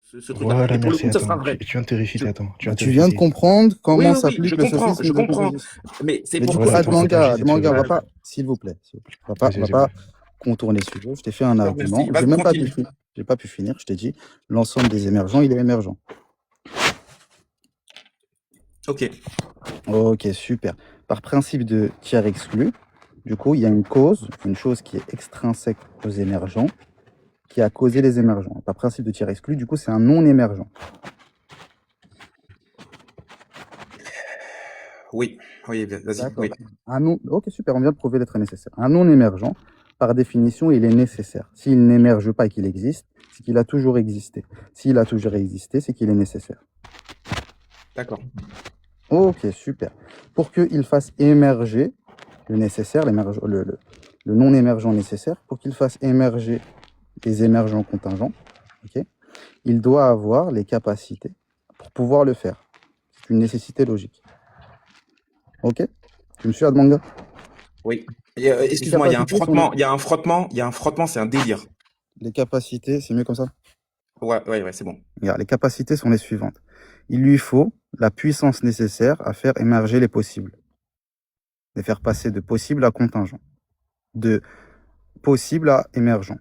ce truc-là. Et Voilà, pour le merci. coup, ça sera Attends, vrai. tu viens de te Je- réfuter, attends. Tu viens de te Tu viens de réfuter. comprendre Oui, comment oui, oui, s'applique le je sophisme de comprends. l'opposition. Mais c'est Mais du pour coup, Voilà, que. attends, Admanga, j'essaie de Admanga, on suivre. va Ouais, pas, s'il vous plaît, s'il vous plaît, Vas-y, on va vas-y, pas vas-y. contourner le sujet. Je t'ai fait un je te remercie. argument. J'ai Vas-y, même pas pu continue. finir. J'ai pas pu finir. Je t'ai dit, l'ensemble des émergents, il est émergent. Ok. Ok, super. Par principe de tiers exclu, du coup, il y a une cause, une chose qui est extrinsèque aux émergents, qui a causé les émergents. Par principe de tiers exclu, du coup, c'est un non émergent. Oui, oui, vas-y, D'accord. oui. Un non... Ok, super, on vient de prouver l'être nécessaire. Un non émergent, par définition, il est nécessaire. S'il n'émerge pas et qu'il existe, c'est qu'il a toujours existé. S'il a toujours existé, c'est qu'il est nécessaire. D'accord. Ok, super. Pour qu'il fasse émerger le nécessaire, le non émergent nécessaire, pour qu'il fasse émerger les émergents contingents, ok, il doit avoir les capacités pour pouvoir le faire. C'est une nécessité logique. Ok? Tu me suis, Admanga? Oui. Les Excuse-moi, il y a un capacités sont les... frottement, il y a un frottement, il y a un frottement, c'est un délire. Les capacités, c'est mieux comme ça? Ouais, ouais, ouais, c'est bon. Regarde, les capacités sont les suivantes. Il lui faut la puissance nécessaire à faire émerger les possibles. De faire passer de possible à contingent. De possible à émergent.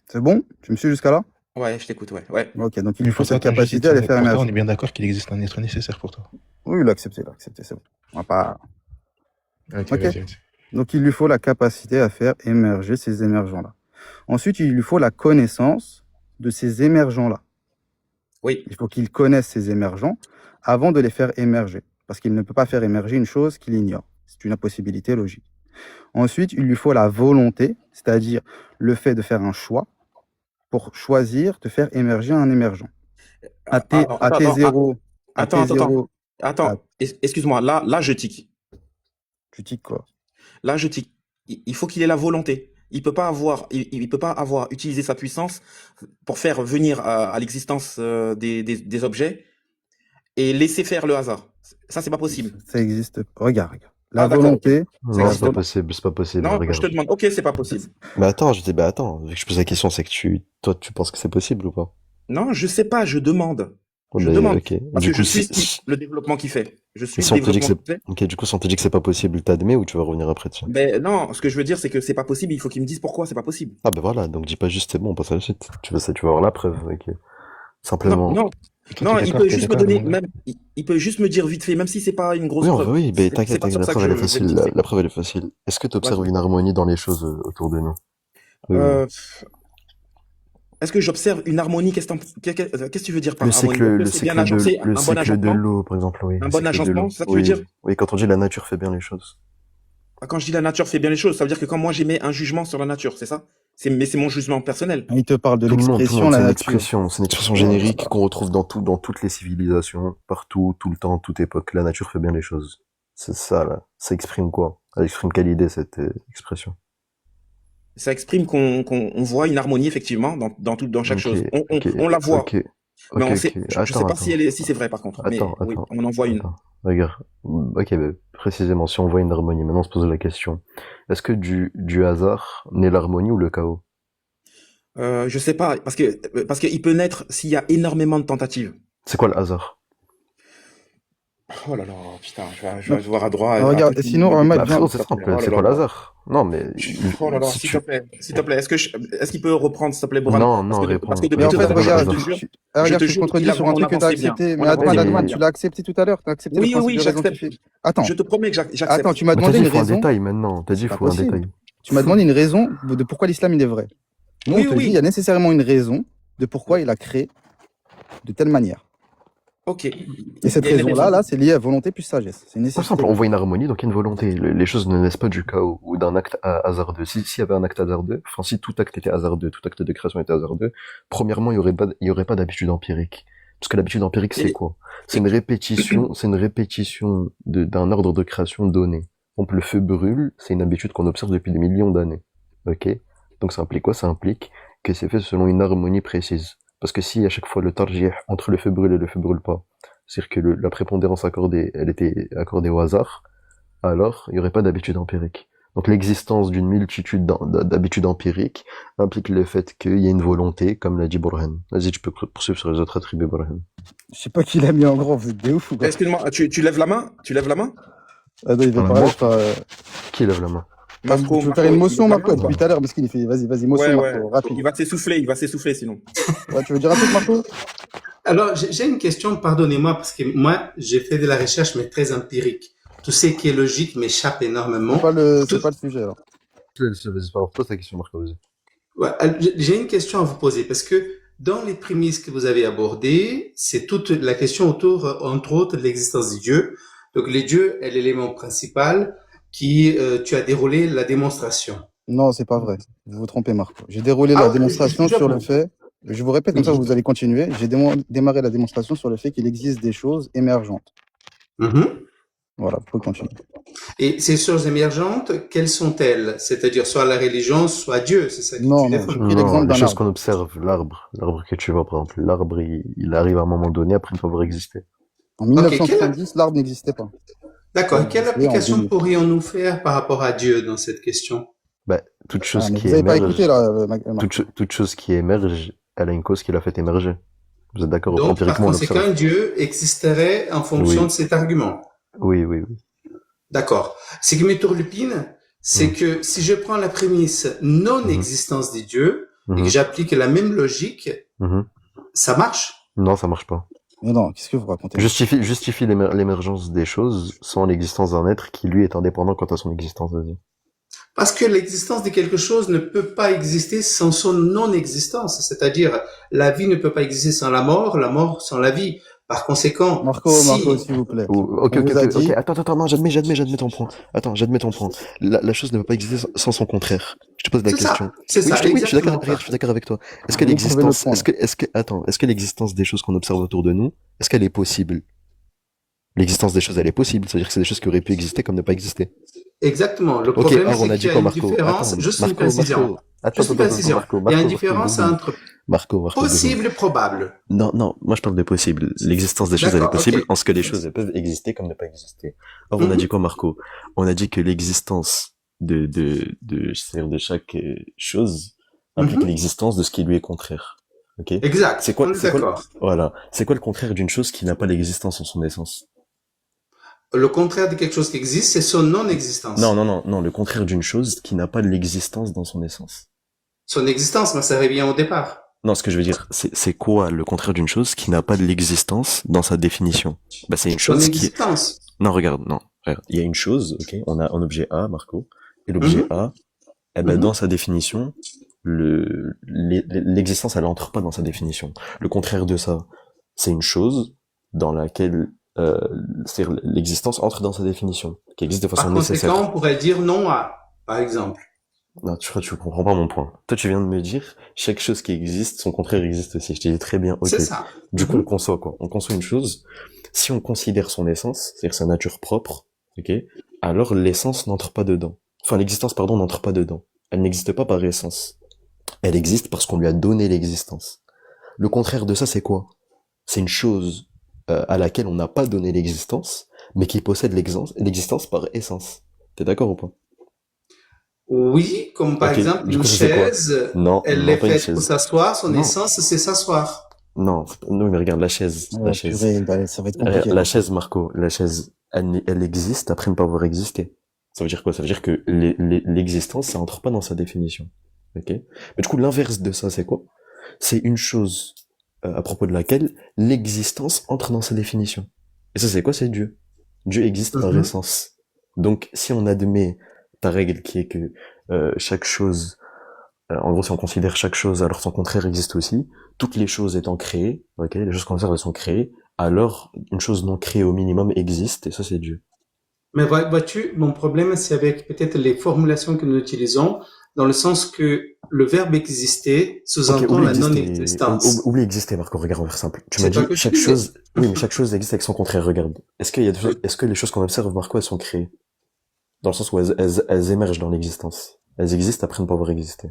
C'est bon? Tu me suis jusqu'à là? Ouais, je t'écoute, ouais, ouais. Ok, donc il lui faut Pour toi, cette attends, juste vite capacité à les fait. faire Pour toi, on émerger. est bien d'accord qu'il existe un être nécessaire pour toi. Oui, il a accepté, c'est bon. On va pas... Ok, Ok. vas-y, vas-y. Donc il lui faut la capacité à faire émerger ces émergents-là. Ensuite, il lui faut la connaissance de ces émergents-là. Oui, Il faut qu'il connaisse ces émergents avant de les faire émerger. Parce qu'il ne peut pas faire émerger une chose qu'il ignore. C'est une impossibilité logique. Ensuite, il lui faut la volonté, c'est-à-dire le fait de faire un choix pour choisir de faire émerger un émergent. À T, attends, à attends, T0, à attends, attends, attends, T0, à, attends, excuse-moi, là, je tique. tu tiques quoi? Là, je tique. Il faut qu'il ait la volonté. Il peut pas avoir utilisé sa puissance pour faire venir à l'existence des objets et laisser faire le hasard. Ça, c'est pas possible. Ça existe. Regarde. La Ah, d'accord, ok. volonté, Ça Non, c'est existe pas la, pas. possible, c'est pas possible, Non, je te regarde. demande. Ok, c'est pas possible. Mais attends, je dis, bah attends, vu que je pose la question, c'est que toi, tu penses que c'est possible ou pas? Non, je sais pas, je demande. Ouais, Je bah, demande. ok. Parce Du que je coup, suis le développement qu'il fait. Je suis le si on te dit que développement c'est, qu'il fait. ok, du coup, si on te dit que c'est pas possible, t'admets ou tu vas revenir après dessus? Mais non, ce que je veux dire, c'est que c'est pas possible. Il faut qu'il me dise pourquoi c'est pas possible. Ah, bah voilà, donc dis pas juste c'est bon, on passe à la suite. Tu veux ça, tu vas avoir la preuve, ok. Non, Simplement. non, Toi, non, il peut t'es juste me d'accord, donner, Admanga? même, il peut juste me dire vite fait, même si c'est pas une grosse Oui, preuve. oui, bah C'est t'inquiète, pas t'inquiète, sur la ça que preuve elle est je vais me facile, fixer. la preuve elle est facile. Est-ce que tu observes Vas-y. une harmonie dans les choses autour de nous? Oui, oui. Euh, Est-ce que j'observe une harmonie? Qu'est-ce que tu veux dire par harmonie? Est-ce que c'est bien agencé, Le un bon cycle de agencement? l'eau, par exemple, oui, Un le bon cycle de agencement, l'eau. c'est ça que tu veux Oui, dire? oui, quand on dit la nature fait bien les choses. Quand je dis la nature fait bien les choses, ça veut dire que quand moi j'émets un jugement sur la nature, c'est ça? Mais c'est mon jugement personnel. il te parle de Tout le l'expression monde, la nature. c'est une expression Oh là générique là. qu'on retrouve dans toutes les civilisations, partout, tout le temps, toute époque. La nature fait bien les choses. C'est ça, là. Ça exprime quoi? Elle exprime quelle idée, cette expression? Ça exprime qu'on voit une harmonie effectivement dans chaque Ok, chose. ok, On la voit, ok, mais ok, on ok. sait, je sais pas si si c'est vrai par contre. Mais oui, on en voit une. Attends. Regarde. Ok, bah, précisément, si on voit une harmonie, maintenant on se pose la question. Est-ce que du hasard naît l'harmonie ou le chaos? Je sais pas parce qu'il peut naître s'il y a énormément de tentatives. C'est quoi le hasard? Oh là là, putain, Non. je vais voir à droite. Attends, Regarde, sinon, Ahmed, Bah viens. frérot, s'il c'est te plaît. simple, Oh là c'est là quoi le là. hasard? Non, mais Oh là là, si tu... s'il te plaît, est-ce qu'il peut reprendre, s'il te plaît, Boran? Non, non, Parce que réponds, Mais depuis en tout réponds, à fait, c'est l'heure, quoi le regarde, hasard? je regarde, te je te jure qu'il contredis sur un on truc que tu as avançait bien. accepté. On Mais avançait Oui, Adman, bien. tu l'as accepté tout à l'heure. Tu as accepté le Oui, oui, principe oui, de raison j'accepte. suffit. Attends, Je te promets que attends, j'accepte. tu m'as mais t'as demandé dit il une faut un raison. détail maintenant, t'as dit C'est il pas faut un possible. détail. Tu m'as demandé une raison de pourquoi l'islam il est vrai. Nous, on Oui, te dit, il y oui, a nécessairement une raison de pourquoi il a créé de telle manière. ok. Et cette Il y a une raison-là, raison. là, c'est lié à volonté plus sagesse. C'est une C'est nécessité simple, on voit logique. une harmonie, donc il y a une volonté. Les choses ne naissent pas du chaos ou d'un acte hasardeux. S'il y avait un acte hasardeux, enfin si tout acte était hasardeux, tout acte de création était hasardeux, premièrement, il y aurait pas d'habitude empirique. Parce que l'habitude empirique, c'est Et, quoi? et- C'est une répétition d'un ordre de création donné. Par exemple, le feu brûle, c'est une habitude qu'on observe depuis des millions d'années. Ok? Donc ça implique quoi? Ça implique que c'est fait selon une harmonie précise. Parce que si à chaque fois le tarjih entre le feu brûle et le feu brûle pas, c'est-à-dire que la prépondérance accordée, elle était accordée au hasard, alors il n'y aurait pas d'habitude empirique. Donc l'existence d'une multitude d'habitudes empiriques implique le fait qu'il y a une volonté, comme l'a dit Burhan. Vas-y, tu peux poursuivre sur les autres attributs, Burhan. Je sais pas qui l'a mis en grand, vous êtes des ouf ou quoi? Excuse-moi, tu lèves la main? Tu lèves la main? Ah non, il va Voilà, parler, moi. Qui lève la main? Marco, tu veux faire une motion, il lève la Marco, main, depuis quoi. tout à l'heure, parce qu'il fait, vas-y, motion, Ouais, Marco, ouais. rapide. Il va s'essouffler sinon. Ouais, tu veux dire un truc, Marco? Alors, j'ai une question, pardonnez-moi, parce que moi, j'ai fait de la recherche, mais très empirique. Tout ce qui est logique m'échappe énormément. C'est pas le sujet, alors. Vas-y, pose ta question, Marco, vas-y. Ouais, j'ai une question à vous poser, parce que dans les prémices que vous avez abordées, c'est toute la question autour, entre autres, de l'existence des dieux. Donc, les dieux est l'élément principal qui, tu as déroulé la démonstration. Non, c'est pas vrai. Vous vous trompez, Marco. J'ai déroulé Ah, la démonstration je sur le comprends. fait, je vous répète, comme ça vous allez continuer. J'ai démarré la démonstration sur le fait qu'il existe des choses émergentes. Mhm. Voilà, vous pouvez continuer. Et ces choses émergentes, quelles sont-elles? C'est-à-dire soit la religion, soit Dieu, c'est ça que Non, tu non, défends. j'ai pris Non, l'exemple les d'un choses arbre. qu'on observe, l'arbre que tu vois, par exemple, l'arbre, il arrive à un moment donné après ne pas avoir existé. En Ok, 1970, l'arbre n'existait pas. d'accord. Ça Quelle existait en application 2000. pourrions-nous faire par rapport à Dieu dans cette question? Bah, toute Ah, chose mais qui vous avez pas émerge, écouté, là, Marco. toute chose qui émerge, elle a une cause qui l'a fait émerger. Vous êtes d'accord? Donc, par Empiriquement, on conséquent, observe. Dieu existerait en fonction Oui, de cet argument. oui. D'accord. Ce qui me turlupine, c'est Mhm. que si je prends la prémisse non-existence des dieux et que Mhm. j'applique la même logique, Mhm. ça marche. Non, ça marche pas. Mais non, qu'est-ce que vous racontez? Justifie l'émergence des choses sans l'existence d'un être qui, lui, est indépendant quant à son existence, vas-y. Parce que l'existence de quelque chose ne peut pas exister sans son non-existence. C'est-à-dire, la vie ne peut pas exister sans la mort sans la vie. Par conséquent, Marco, si... s'il vous plaît. Ok, On vous a dit, attends, non, j'admets ton point. Attends, j'admets ton point. La chose ne peut pas exister sans son contraire. Je te pose la C'est question. ça, c'est ça, Oui, je suis d'accord, exactement regarde, ça. je suis d'accord avec toi. Est-ce que vous prouvez notre l'existence, point. est-ce que l'existence des choses qu'on observe autour de nous, est-ce qu'elle est possible? L'existence des choses, elle est possible. C'est-à-dire que c'est des choses qui auraient pu exister comme ne pas exister. Exactement. Le Ok, problème, or, on c'est a qu'il dit y a quoi, une Marco? différence, Attends, juste une Marco, précision. Attends, Juste une précision. Marco, Il y a une Marco, différence deux secondes. entre Marco, 2 secondes. possible et probable. Non, moi je parle de possible. L'existence des choses, elle est D'accord, possible ok. en ce que les choses elles peuvent exister comme ne pas exister. Or, on a Mhm. dit quoi, Marco? On a dit que l'existence c'est-à-dire de chaque chose implique Mhm. l'existence de ce qui lui est contraire. Ok? Exact. C'est quoi, On est d'accord. voilà. C'est quoi le contraire d'une chose qui n'a pas l'existence en son essence? Le contraire de quelque chose qui existe, c'est son non-existence. Non, le contraire d'une chose qui n'a pas l'existence dans son essence. Son existence, mais ça revient au départ. Non, ce que je veux dire, c'est quoi le contraire d'une chose qui n'a pas de l'existence dans sa définition? Bah, c'est une Son chose qui... existence. Non, regarde. Il y a une chose, ok, on a un objet A, Marco, et l'objet Mhm. A, eh ben, Mhm. dans sa définition, l'existence, elle entre pas dans sa définition. Le contraire de ça, c'est une chose dans laquelle, c'est-à-dire l'existence entre dans sa définition, qui existe de façon Par conséquent, nécessaire. on pourrait dire non à, par exemple. Non, tu comprends pas mon point. Toi, tu viens de me dire, chaque chose qui existe, son contraire existe aussi. Je t'ai dit très bien, ok. C'est ça. Du coup, Mhm. on conçoit quoi? On conçoit une chose. Si on considère son essence, c'est-à-dire sa nature propre, ok, alors l'essence n'entre pas dedans. Enfin, l'existence, pardon, n'entre pas dedans. Elle n'existe pas par essence. Elle existe parce qu'on lui a donné l'existence. Le contraire de ça, c'est quoi? C'est une chose à laquelle on n'a pas donné l'existence, mais qui possède l'existence par essence. T'es d'accord ou pas? Oui, comme par Ok, exemple du une coup, ça, c'est quoi? chaise, Non, elle non, est pas une faite pour chaise. s'asseoir, son Non, essence, c'est s'asseoir. non, mais regarde la chaise, Ouais, purée, bah, ça va être compliqué. La chaise, Marco, la chaise, elle existe après ne pas avoir existé. Ça veut dire quoi? Ça veut dire que l'existence, ça entre pas dans sa définition. Ok? Mais du coup, l'inverse de ça, c'est quoi? C'est une chose à propos de laquelle l'existence entre dans sa définition. Et ça, c'est quoi? C'est Dieu. Dieu existe par Mhm. essence. Donc, si on admet ta règle qui est que chaque chose, en gros, si on considère chaque chose alors son contraire existe aussi, toutes les choses étant créées, ok, les choses qu'on observe elles sont créées, alors une chose non créée au minimum existe, et ça c'est Dieu. Mais vois-tu, mon problème, c'est avec peut-être les formulations que nous utilisons, dans le sens que le verbe exister Ok, sous-entend la non-existence. oublie exister, Marco, regarde, on va faire simple. Tu C'est m'as pas dit que je chaque disais. chose, oui, mais chaque chose existe avec son contraire, regarde. Est-ce que les choses qu'on observe, Marco, elles sont créées? Dans le sens où elles émergent dans l'existence. Elles existent après ne pas avoir existé.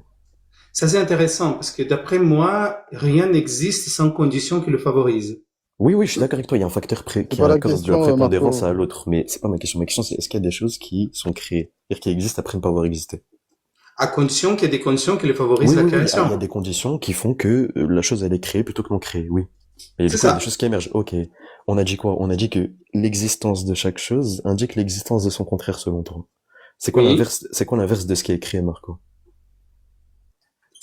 Ça, c'est intéressant, parce que d'après moi, rien n'existe sans condition qui le favorise. Oui, oui, je suis d'accord avec toi. Il y a un facteur C'est qui pas la accorde de la question, prépondérance Marco. à l'autre. Mais c'est pas ma question. Ma question, c'est est-ce qu'il y a des choses qui sont créées? C'est-à-dire qui existent après ne pas avoir existé? À condition qu'il y ait des conditions qui les favorisent Oui, la oui, oui. Il y création. a des conditions qui font que la chose, elle est créée plutôt que non créée. Oui. Et C'est du coup, il y a des ça. choses qui émergent. Ok. On a dit quoi? On a dit que l'existence de chaque chose indique l'existence de son contraire selon toi. Oui. C'est quoi l'inverse de ce qui est créé, Marco?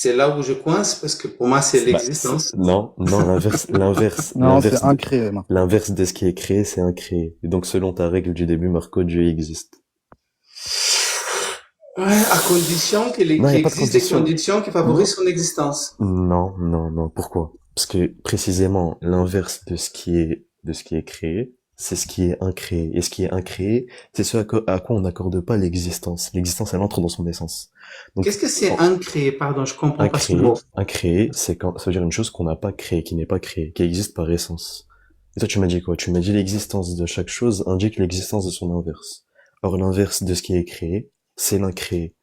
C'est là où je coince parce que pour moi, c'est Bah, l'existence. non, non, Non, c'est incréé, Marco. l'inverse de ce qui est créé, c'est incréé. Et donc, selon ta règle du début, Marco, Dieu existe. Ouais, à condition qu'il Non, il n'y a pas de existe des condition. conditions qui Non, favorisent son existence. non, non, non. Pourquoi? Parce que précisément, l'inverse de ce qui est créé, c'est ce qui est incréé. Et ce qui est incréé, c'est ce à quoi on n'accorde pas l'existence. L'existence, elle entre dans son essence. Donc, Qu'est-ce que c'est en- incréé? Pardon, je comprends pas ce mot. incréé, c'est quand, ça veut dire une chose qu'on n'a pas créée, qui n'est pas créée, qui existe par essence. Et toi, tu m'as dit quoi? Tu m'as dit l'existence de chaque chose indique l'existence de son inverse. Or, l'inverse de ce qui est créé, c'est l'incréé.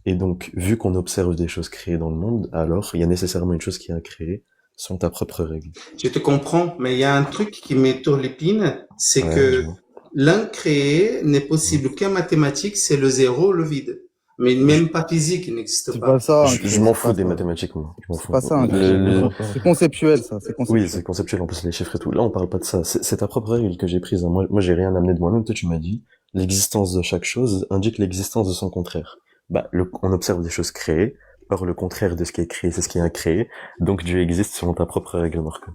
Et donc, vu qu'on observe des choses créées dans le monde, alors il y a nécessairement une chose qui est incréée, selon ta propre règle. Je te comprends, mais il y a un truc qui met sur l'épine, c'est Ouais, que dis-moi. l'incréé n'est possible qu'en mathématiques, c'est le zéro, le vide. Mais Je, même pas physique, il n'existe C'est pas pas. ça, je incréé, m'en c'est fous pas des ça. mathématiques, moi. Je m'en C'est fous. pas ça, incréé. C'est conceptuel, ça, c'est Oui, conceptuel. c'est conceptuel, en plus, les chiffres et tout. Là, on parle pas de ça. C'est ta propre règle que j'ai prise, hein. Moi, j'ai rien amené de moi-même. Toi, tu m'as dit, l'existence de chaque chose indique l'existence de son contraire. Bah, on observe des choses créées. Or, le contraire de ce qui est créé, c'est ce qui est incréé. Donc, Dieu existe selon ta propre règle, Marco.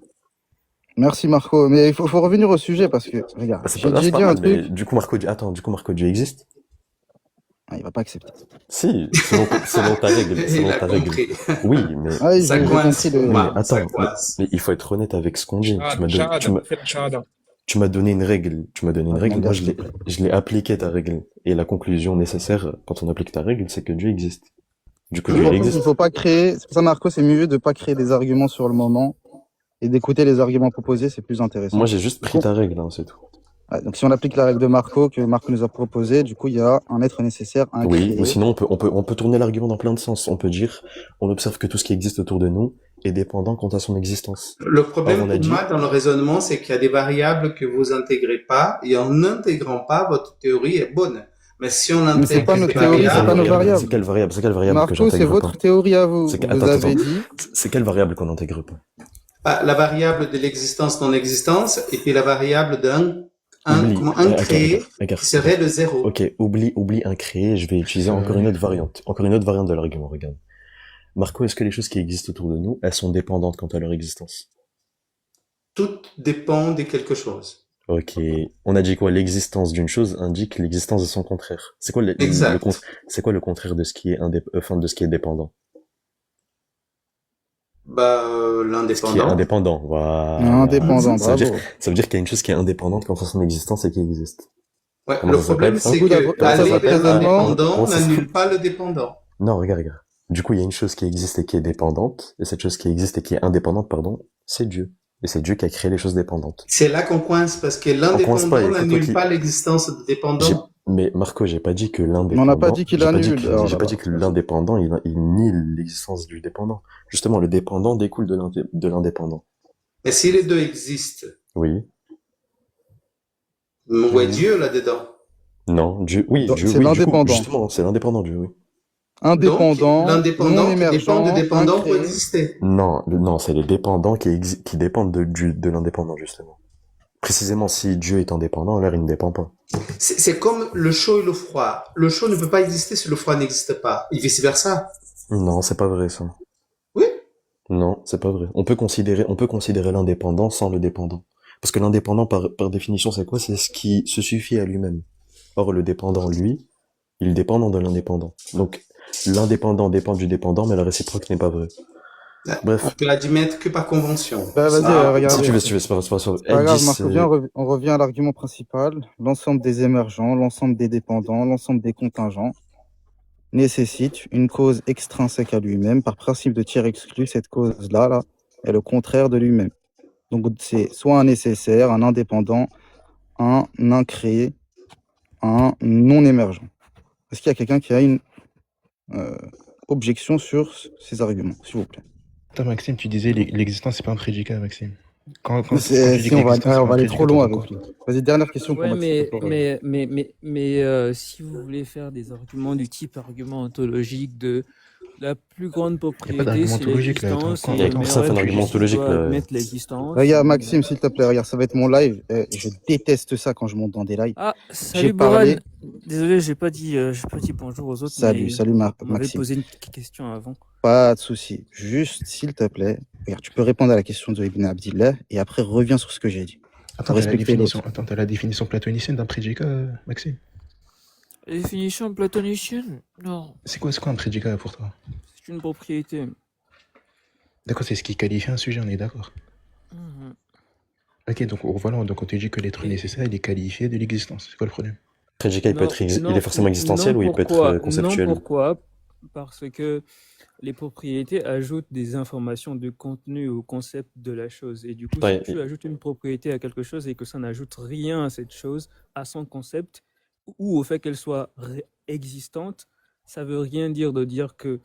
Merci, Marco. Mais faut revenir au sujet parce que, regarde, Bah, c'est j'ai pas dit un mal, mais truc. du coup, Marco, Dieu existe? Ah, il va pas accepter. Si, selon ta règle, Il selon a ta règle. compris. Oui, mais, Ah, Ça j'ai coince compris pour le. mais moi, ça attends, coince. mais il faut être honnête avec ce qu'on dit. Shahada. Tu m'as donné une règle, Ah, je moi m'engage, s'il te plaît. je l'ai appliqué ta règle. Et la conclusion nécessaire quand on applique ta règle, c'est que Dieu existe. Du coup, C'est Dieu, pour il ça qu'il existe. faut pas créer. C'est pour ça, Marco, c'est mieux de pas créer des arguments sur le moment et d'écouter les arguments proposés, c'est plus intéressant. Moi, j'ai juste Du pris coup, ta règle, hein, c'est tout. ouais, donc si on applique la règle de Marco, que Marco nous a proposée, du coup, il y a un être nécessaire Oui, ou incréé. sinon on peut tourner l'argument dans plein de sens. On peut dire, on observe que tout ce qui existe autour de nous est dépendant quant à son existence. Le Or, problème on a pour dit, moi dans le raisonnement, c'est qu'il y a des variables que vous intégrez pas, et en n'intégrant pas, votre théorie est bonne. Mais si on Mais c'est intègre pas des notre théorie, c'est pas nos variables, c'est variables. quelle variable que Marco, c'est j'intègre pas? votre théorie à vous. Vous Attends, avez dit. c'est quelle variable qu'on n'intègre pas? la variable de l'existence non-existence, et puis la variable Oublie, comment incréé, regarde. qui serait le zéro. Ok, oublie incréé, je vais utiliser encore une autre variante de l'argument, regarde. Marco, est-ce que les choses qui existent autour de nous, elles sont dépendantes quant à leur existence? Tout dépend de quelque chose. Ok, on a dit quoi? L'existence d'une chose indique l'existence de son contraire. C'est quoi Exact. c'est quoi le contraire de ce qui est de ce qui est dépendant? Bah, Ce qui est l'indépendant. indépendant, voilà. Indépendant, Ça veut dire, bravo. ça veut dire qu'il y a une chose qui est indépendante quant à son existence et qui existe. Ouais, Comment le ça s'appelle, problème, ça? c'est Beaucoup que ça aller s'appelle vers raisonnement. l'indépendant Comment ça n'annule pas le dépendant. Non, regarde. Du coup, il y a une chose qui existe et qui est dépendante, et cette chose qui existe et qui est indépendante, pardon, c'est Dieu. Et c'est Dieu qui a créé les choses dépendantes. C'est là qu'on coince, parce que coince pas, l'indépendant écoute, n'annule ok. pas l'existence du dépendant. Mais Marco, j'ai pas dit que l'indépendant. Mais on n'a pas dit qu'il annule. Oh J'ai là pas là. dit que l'indépendant, il nie l'existence du dépendant. Justement, le dépendant découle de l'indépendant. Mais si les deux existent, Oui. où est Dieu là-dedans? Non, Dieu, oui, Donc, Dieu, c'est oui, du coup, l'indépendant. justement, c'est l'indépendant, Dieu, oui. Indépendant, Donc, l'indépendant non qui dépend émergent, de dépendant pour incréé. exister. Non, c'est les dépendants qui dépendent de l'indépendant, justement. Précisément, si Dieu est indépendant, alors il ne dépend pas. C'est comme le chaud et le froid. Le chaud ne peut pas exister si le froid n'existe pas. Et vice versa. Non, c'est pas vrai, ça. Oui. Non, c'est pas vrai. On peut considérer l'indépendant sans le dépendant. Parce que l'indépendant, par définition, c'est quoi? C'est ce qui se suffit à lui-même. Or, le dépendant, lui, il dépend de l'indépendant. Donc, l'indépendant dépend du dépendant, mais la réciproque n'est pas vraie. Bref. On peut admettre que par convention. Bah, vas-y, Ça, regardez. Si tu veux, c'est pas grave. C'est pas grave, Marco, viens, on revient à l'argument principal. L'ensemble des émergents, l'ensemble des dépendants, l'ensemble des contingents nécessite une cause extrinsèque à lui-même. Par principe de tiers exclu, cette cause-là là, est le contraire de lui-même. Donc, c'est soit un nécessaire, un indépendant, un incréé, un non émergent. Est-ce qu'il y a quelqu'un qui a une objection sur ces arguments, s'il vous plaît? Attends, Maxime, tu disais l'existence, c'est pas un prédicat, Maxime. Quand tu dis Si que on va, l'existence est on va un aller trop prédicat, loin t'entends avec quoi? lui. Vas-y, dernière question pour Ouais, Maxime. mais, pour Florent. si vous voulez faire des arguments du type argument ontologique de la plus grande Il n'y a pas propriété, d'argument c'est ontologique là. l'existence, Il y a et mais personne en fait un fait, argument si je ontologique dois là. admettre l'existence, Regarde, bon, Maxime, s'il te plaît, regarde, ça va être mon live. Je déteste ça quand je monte dans des lives. Ah, J'ai salut parlé. Boran. Désolé, j'ai pas dit bonjour aux autres, Salut, mais salut on m'avait Maxime. posé une question avant. Pas de souci. Juste, s'il te plaît, regarde, tu peux répondre à la question de Ibn Abdillah et après reviens sur ce que j'ai dit. Attends, Faut respecter l'autre. t'as la définition platonicienne d'un prédicat, Maxime? La définition platonicienne? Non, C'est quoi un prédicat pour toi? c'est une propriété. D'accord, c'est ce qui qualifie un sujet, on est d'accord. Mhm. Ok, donc voilà, donc on te dit que l'être Et- nécessaire, il est qualifié de l'existence. C'est quoi le problème? Prédicat, il peut Non, être, il non, est forcément existentiel non, ou il peut être pourquoi? conceptuel. Non, pourquoi? Parce que les propriétés ajoutent des informations de contenu au concept de la chose. Et du coup, Attends, si tu ajoutes une propriété à quelque chose et que ça n'ajoute rien à cette chose, à son concept, ou au fait qu'elle soit existante, ça veut rien dire de dire que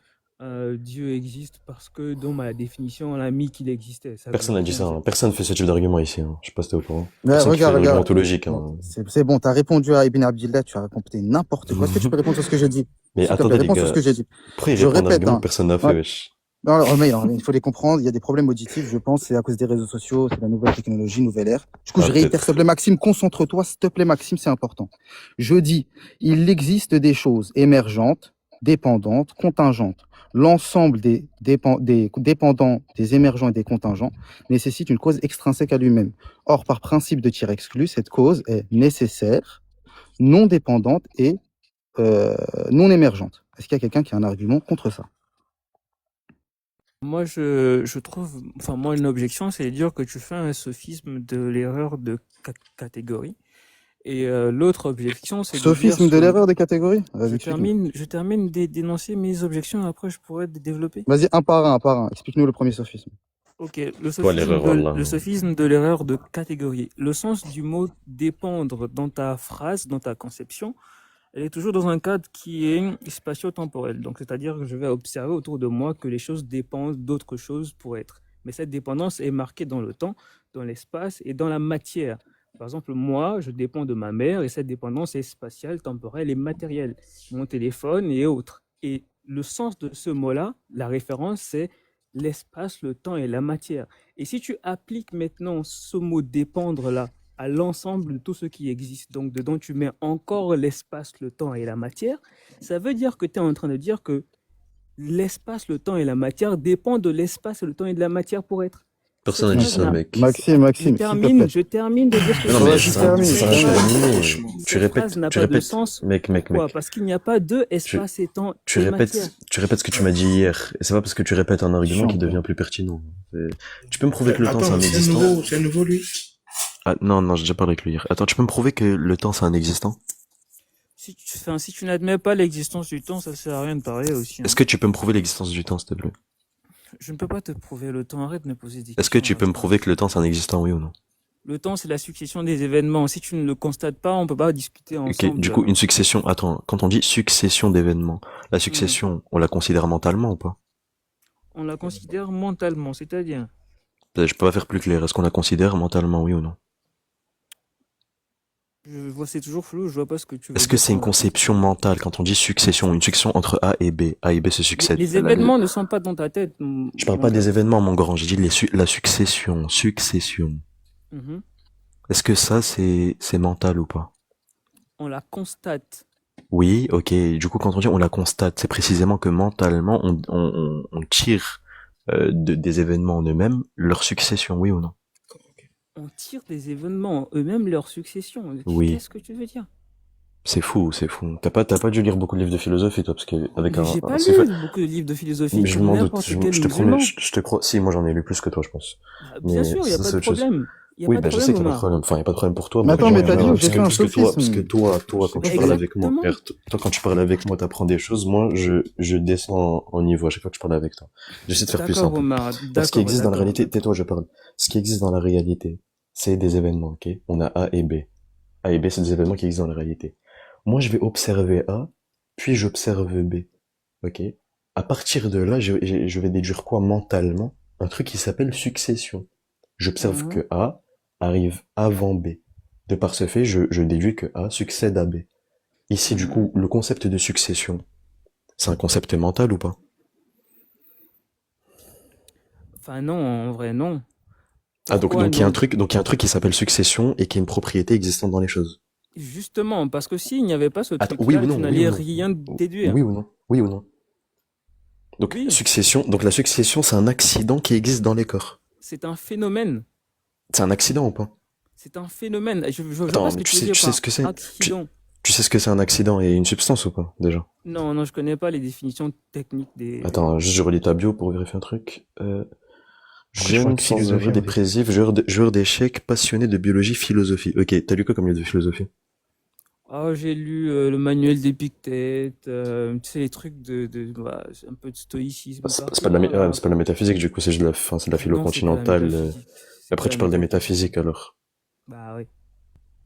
Dieu existe parce que dans ma définition, on a mis qu'il existait. Ça veut Personne n'a dit rien ça. dire. Hein. Personne fait ce type d'argument ici. Hein. Je sais pas si t'es au courant. Mais Personne qui fait regarde, un argument regarde. ontologique. Bon, Hein. c'est bon, t'as répondu à Ibn Abdillah, tu as raconté n'importe quoi. Est-ce que tu peux répondre sur ce que j'ai dit? Mais S'il te plaît, attendez les réponds sur ce gars. que j'ai dit. Pourquoi il Je répond à un répète, argument hein. que personne n'a fait, Ouais. wesh? Non, mais il faut les comprendre. Il y a des problèmes auditifs, je pense. C'est à cause des réseaux sociaux, c'est la nouvelle technologie, nouvelle ère. Du coup, Ah, je réitère, peut-être. s'il te plaît, Maxime, concentre-toi. S'il te plaît, Maxime, c'est important. Je dis, il existe des choses émergentes, dépendantes, contingentes. L'ensemble des dépendants, des émergents et des contingents nécessite une cause extrinsèque à lui-même. Or, par principe de tir exclu, cette cause est nécessaire, non dépendante et non émergente. Est-ce qu'il y a quelqu'un qui a un argument contre ça? Moi, je trouve, enfin, moi, une objection, c'est de dire que tu fais un sophisme de l'erreur de catégorie. Et l'autre objection, c'est de dire Sophisme de l'erreur des catégories? Vas-y, explique-nous. je termine d'énoncer mes objections, après je pourrais développer. Vas-y, un par un. Explique-nous le premier sophisme. Ok, Toi, l'erreur, voilà. le sophisme de l'erreur de catégorie. Le sens du mot dépendre dans ta phrase, dans ta conception, elle est toujours dans un cadre qui est spatio-temporel. Donc, c'est-à-dire que je vais observer autour de moi que les choses dépendent d'autres choses pour être. Mais cette dépendance est marquée dans le temps, dans l'espace et dans la matière. Par exemple, moi, je dépends de ma mère et cette dépendance est spatiale, temporelle et matérielle. Mon téléphone et autres. Et le sens de ce mot-là, la référence, c'est l'espace, le temps et la matière. Et si tu appliques maintenant ce mot dépendre-là à l'ensemble de tout ce qui existe, donc dedans tu mets encore l'espace, le temps et la matière, ça veut dire que tu es en train de dire que l'espace, le temps et la matière dépendent de l'espace, le temps et de la matière pour être. Personne n'a dit ça, mec. Maxime, s'il te plaît. Je termine de dire ce que Non, je mais veux. ça sert à rien. Tu Cette répètes, phrase n'a tu pas de répètes. sens. Mec. Pourquoi? Parce qu'il n'y a pas de espace et temps Tu et matière. répètes ce que tu m'as dit hier. Et c'est pas parce que tu répètes un argument qui devient plus pertinent. Tu peux me prouver que le temps c'est un existant? C'est un nouveau, lui. Ah, non, j'ai déjà parlé avec lui hier. Attends, tu peux me prouver que le temps c'est un existant? Si tu n'admets pas l'existence du temps, ça sert à rien de parler aussi. Hein. Est-ce que tu peux me prouver l'existence du temps, s'il te plaît? Je ne peux pas te prouver le temps. Arrête de me poser des questions. Est-ce que tu peux me prouver que le temps c'est un existant, oui ou non? Le temps, c'est la succession des événements. Si tu ne le constates pas, on peut pas discuter ensemble. Ok, du coup, une succession. Attends, quand on dit succession d'événements, la succession, on la considère mentalement ou pas? On la considère mentalement, c'est-à-dire. Je peux pas faire plus clair. Est-ce qu'on la considère mentalement, oui ou non? Je vois, c'est toujours flou. Je vois pas ce que tu veux Est-ce dire que c'est une par là. conception mentale quand on dit succession, une succession entre A et B? A et B se succèdent. Les événements ne sont pas dans ta tête. Je parle pas des événements, mon grand. J'ai dit la succession. Succession. Mhm. Est-ce que ça, c'est mental ou pas? On la constate. Oui, ok. Du coup, quand on dit on la constate, c'est précisément que mentalement, on tire des événements en eux-mêmes leur succession, oui ou non? On tire des événements eux-mêmes leur succession. Oui. Qu'est-ce que tu veux dire? C'est fou, c'est fou. T'as pas dû lire beaucoup de livres de philosophie, toi, parce que avec Mais j'ai pas c'est lu fait- beaucoup de livres de philosophie. Mais je Comme m'en doute. n'importe Je quel te musulman. promets, je te crois. Si, moi j'en ai lu plus que toi, je pense. Ah, bien Mais sûr, il n'y a ça, pas c'est de autre chose. problème. Il n'y a Oui, pas bah de je sais problème, qu'il n'y a pas de Omar. problème. Enfin, il n'y a pas de problème pour toi. Mais attends, mais t'as dit parce j'ai fait un parce sophisme. que toi, quand tu parles avec moi, Exactement. regarde, toi, quand tu parles avec moi, t'apprends des choses. Moi, je descends en niveau à chaque fois que je parle avec toi. J'essaie de faire plus D'accord, simple. Omar. Ce qui D'accord, existe dans la d'accord. réalité, tais-toi, je parle. Ce qui existe dans la réalité, c'est des événements, ok? On a A et B. A et B, c'est des événements qui existent dans la réalité. Moi, je vais observer A, puis j'observe B, ok? À partir de là, je vais déduire quoi mentalement? Un truc qui s'appelle succession. J'observe Mhm. que A arrive avant B. De par ce fait, je déduis que A succède à B. Ici, du coup, le concept de succession, c'est un concept mental ou pas? Enfin, non, en vrai, non. Ah, donc, Pourquoi donc il y a un non? truc, donc il y a un truc qui s'appelle succession et qui est une propriété existante dans les choses. Justement, parce que s'il n'y avait pas ce Attends, oui ou truc-là, tu non, oui ou n'allais non, rien déduire. oui ou non, oui ou non. Donc, Oui, succession, donc la succession, c'est un accident qui existe dans les corps. c'est un phénomène. C'est un accident ou pas? C'est un phénomène. Je vois Attends, ce mais que tu veux dire tu sais par ce que c'est? accident. Tu sais ce que c'est un accident et une substance ou pas, déjà? Non, non, je connais pas les définitions techniques des... Attends, juste je relis ta bio pour vérifier un truc. Pourquoi tu parles Jeune, de sans œuvre, philosophie en fait? dépressif, joueur d'échecs, passionné de biologie, philosophie. Ok, t'as lu quoi comme livre de philosophie? Ah, j'ai lu le manuel d'Épictète, tu sais, les trucs bah, un peu de stoïcisme C'est pas de par-là, là. c'est pas de la métaphysique, du coup, c'est juste de enfin, c'est de la philo Non, c'est pas la continentale. métaphysique. C'est Après, pas la tu parles de métaphysique. métaphysique, alors. Bah oui.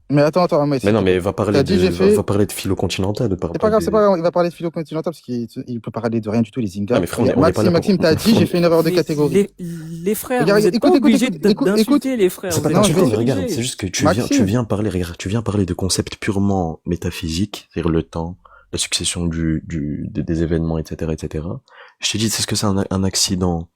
Mais attends, mais Mais s'il non, te mais plaît. T'as dit, j'ai fait. va parler de philo continentale, C'est pas grave, c'est pas grave, il va parler de philo continental parce qu'il peut parler de rien du tout, les Non, Zingas. mais frère, on est pas là Maxime, pour, t'as dit, j'ai fait une erreur de Mais catégorie. les frères, Regarde, vous êtes pas obligés d'insulter les frères. c'est Vous pas êtes Non, pas je d'insulter, vais- mais regarde, obligés. c'est juste que Maxime. tu viens parler, regarde, tu viens parler de concepts purement métaphysiques, c'est-à-dire le temps, la succession des événements, etc., etc. Je t'ai dit, c'est ce que c'est un accident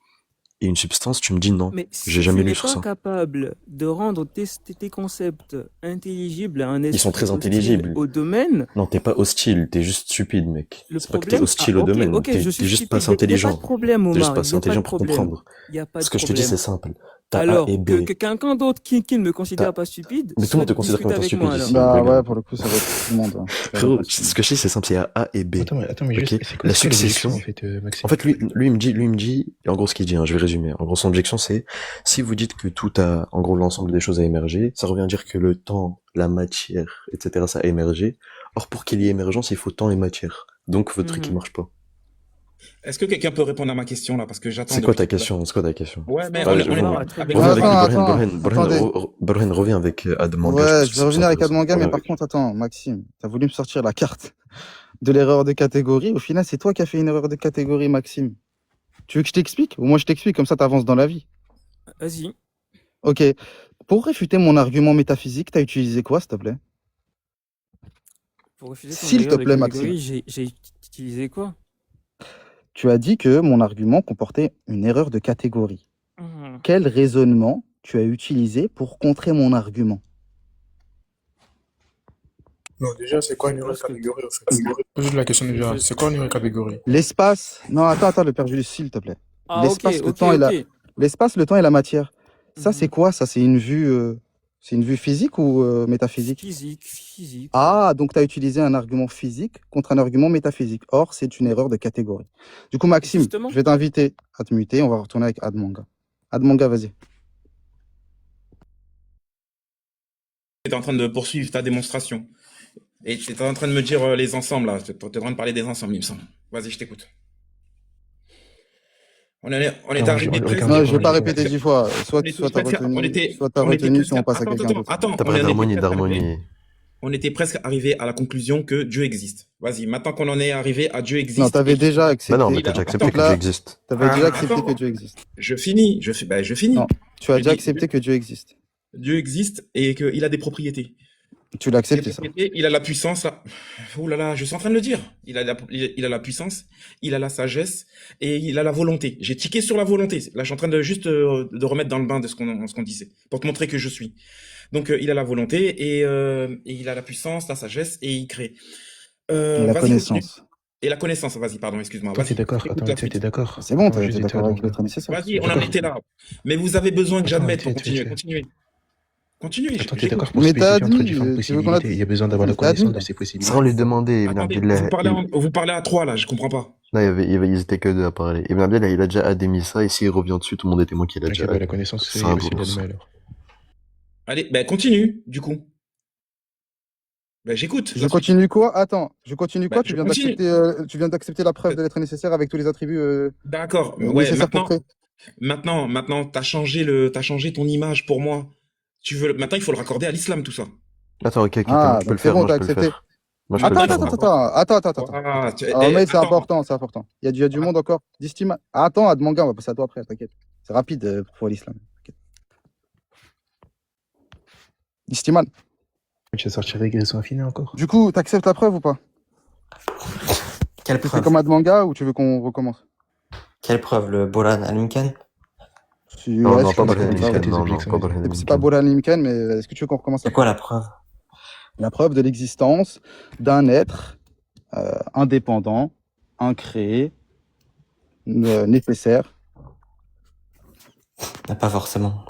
et une substance, tu me dis non. Mais J'ai si tu jamais lu n'es sur pas ça. capable de rendre tes concepts intelligibles à un Ils sont esprit très hostile intelligibles. au domaine, Non, t'es pas hostile, t'es juste stupide, mec. le C'est pas que t'es problème... hostile au ok, domaine, ok, je t'es suis juste pas stupide. Il n'y a pas de intelligent. problème, T'es juste Omar. pas Il assez n'y a pas de intelligent pour problème. comprendre. Il n'y a pas Ce de que je te dis, problème. c'est simple. T'as A Alors, et B. que quelqu'un d'autre qui ne me considère T'as- pas stupide, Mais tout le monde te considère discute comme étant avec stupide moi alors. ici. Bah regarde. ouais, pour le coup, ça va être tout le monde. Hein. Frérot, ce que je dis, c'est simple, il y a A et B. Attends, mais Ok. juste, c'est quoi La l'objection succession. en fait, Maxime? En fait, lui, il me dit, et en gros, ce qu'il dit, hein, je vais résumer. En gros, son objection, c'est, si vous dites que tout a, en gros, l'ensemble des choses a émergé, ça revient à dire que le temps, la matière, etc., ça a émergé. Or, pour qu'il y ait émergence, il faut temps et matière. Donc, votre truc, il marche pas. Est-ce que quelqu'un peut répondre à ma question là? Parce que j'attends C'est quoi depuis ta tout à l'heure. question? C'est quoi ta question? Ouais, mais pense on que est, on est, Omar a très avec bien Reviens avec Attends, Burhan, reviens avec Admanga. Ouais, pense que je vais c'est revenir avec plus intéressant. Admanga, mais Reviens par avec. contre, attends, Maxime, t'as voulu me sortir la carte de l'erreur de catégorie. Au final, c'est toi qui as fait une erreur de catégorie, Maxime. Tu veux que je t'explique? Ou moi, je t'explique, comme ça, t'avances dans la vie. Vas-y. Ok. Pour réfuter mon argument métaphysique, t'as utilisé quoi, s'il te plaît? Pour refuser ton S'il te erreur de plaît, catégorie, Maxime. j'ai utilisé quoi? Tu as dit que mon argument comportait une erreur de catégorie. Mhm. Quel raisonnement tu as utilisé pour contrer mon argument? Non, déjà, c'est quoi une erreur de catégorie en fait? Pose la question déjà, c'est quoi une erreur de catégorie? L'espace. Non, attends, le père Julius, s'il te plaît. Ah, ok, L'espace, le ok, temps et ok. l'espace, le temps et la matière. Ça, Mhm. c'est quoi? Ça, c'est une vue physique ou métaphysique? Physique. Ah, donc tu as utilisé un argument physique contre un argument métaphysique. Or, c'est une erreur de catégorie. Du coup, Maxime, Justement. je vais t'inviter à te muter. On va retourner avec Admanga. Admanga, vas-y. Tu es en train de poursuivre ta démonstration. Et tu es en train de me dire les ensembles là. Tu es en train de parler des ensembles, il me semble. Vas-y, je t'écoute. On est Non, arrivé presque. Non, je regarde, vais pas regarde. répéter 10 fois. Soit On est tu tous t'as presque. retenu, soit t'as On était retenu, presque. soit on passe à quelqu'un d'autre. Attends. T'as On parlé en était d'harmonie, presque arrivé. d'harmonie. On était presque arrivé à la conclusion que Dieu existe. Vas-y, maintenant qu'on en est arrivé à Dieu existe. Non, t'avais déjà accepté. Bah non, mais t'as déjà accepté Donc que là, Dieu existe. t'avais déjà Ah, accepté attends. que Dieu existe. Je finis. Je finis. Non, tu as Je déjà dis- accepté que Dieu existe. Dieu existe et qu'il a des propriétés. Tu l'as accepté, ça. Il a la puissance. Oh là là, je suis en train de le dire. Il a la puissance, il a la sagesse et il a la volonté. J'ai tiqué sur la volonté. Là, je suis en train de juste de remettre dans le bain de ce qu'on disait pour te montrer que je suis. Donc, il a la volonté et il a la puissance, la sagesse et il crée. Et la Vas-y, connaissance. continue. Et la connaissance. Vas-y, pardon, excuse-moi. Toi, Vas-y, t'es d'accord. écoute Attends, la tu suite. t'es d'accord. C'est bon, Attends, t'es juste d'accord avec Admanga. le nécessaire. Vas-y, on en D'accord. était là. Mais vous avez besoin que Attends, j'admette pour tu- continuer. tu- Continuez. Continuez. Attends, t'es j'écoute. d'accord pour Mais t'as spécifier entre admis, différentes tu veux qu'on a- possibilités. Il y a besoin d'avoir la T'as admis, connaissance de là. ces possibilités. Sans lui demander, Ibn Attendez, Abdullah, vous parlez à trois là, je comprends pas. non, ils étaient que deux à parler. Ibn Abdullah, il a déjà admis ça, et s'il revient dessus, tout le monde est témoin qu'il a Ok, déjà bah, la admis. connaissance, C'est c'est un aussi bourreau. l'admet alors. Allez, ben continue, du coup. Ben j'écoute. Je continue quoi? Attends, je continue quoi? Bah, je continue. Tu viens d'accepter la preuve de l'être nécessaire avec tous les attributs D'accord. Ouais, nécessaires pour créer. maintenant, t'as changé ton image pour moi. Maintenant, il faut le raccorder à l'islam, tout ça. Attends, ok, Ah, je peux le donc c'est faire, bon, moi je t'as peux le accepté. faire. Moi je peux le faire. Attends. Ah, Alors, mais c'est attends. important, c'est important. Il y a du monde encore. Attends, Admanga, on va passer à toi après, t'inquiète. C'est rapide pour l'islam. T'inquiète. Istiman. Tu as sorti régression affinée encore? Du coup, t'acceptes la preuve ou pas? Quelle Tu fais preuve? comme Admanga ou tu veux qu'on recommence? Quelle preuve? Le Bolan Alimkan? Si, Non, ouais, non, si tu pas veux, Vas-y, c'est comme ça, Burhan ouais. tes non, objections, pas vas-y. Burhan C'est pas Bolan Limken, mais est-ce que tu veux qu'on recommence C'est la quoi preuve? la preuve? La preuve de l'existence d'un être indépendant, incréé, nécessaire. Pas forcément.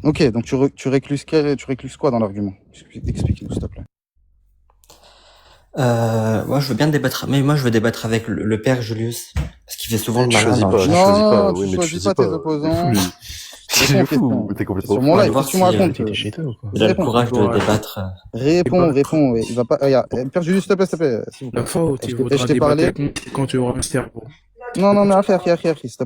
Ok, donc tu récluses quoi dans l'argument? Explique-nous, s'il te plaît. Moi, je veux bien débattre, mais moi, je veux débattre avec le père Julius, parce qu'il fait souvent le Tu malin choisis dans le pas, tu chat. choisis pas, Non, oui, tu mais tu choisis choisis pas tes pas. opposants. C'est Réponds aux fou, questions. t'es complètement Sur fou. mon On va live, voir qu'est-ce que tu me si racontes? T'es chez toi ou quoi? il a le Réponds, courage de Ouais. débattre. réponds. Il va pas. Regarde, Père Julius, s'il te plaît, s'il vous plaît. La fois où tu Je voudras t'ai débattre parlé. avec moi, c'est quand tu auras un cerveau. Non, mais s'il te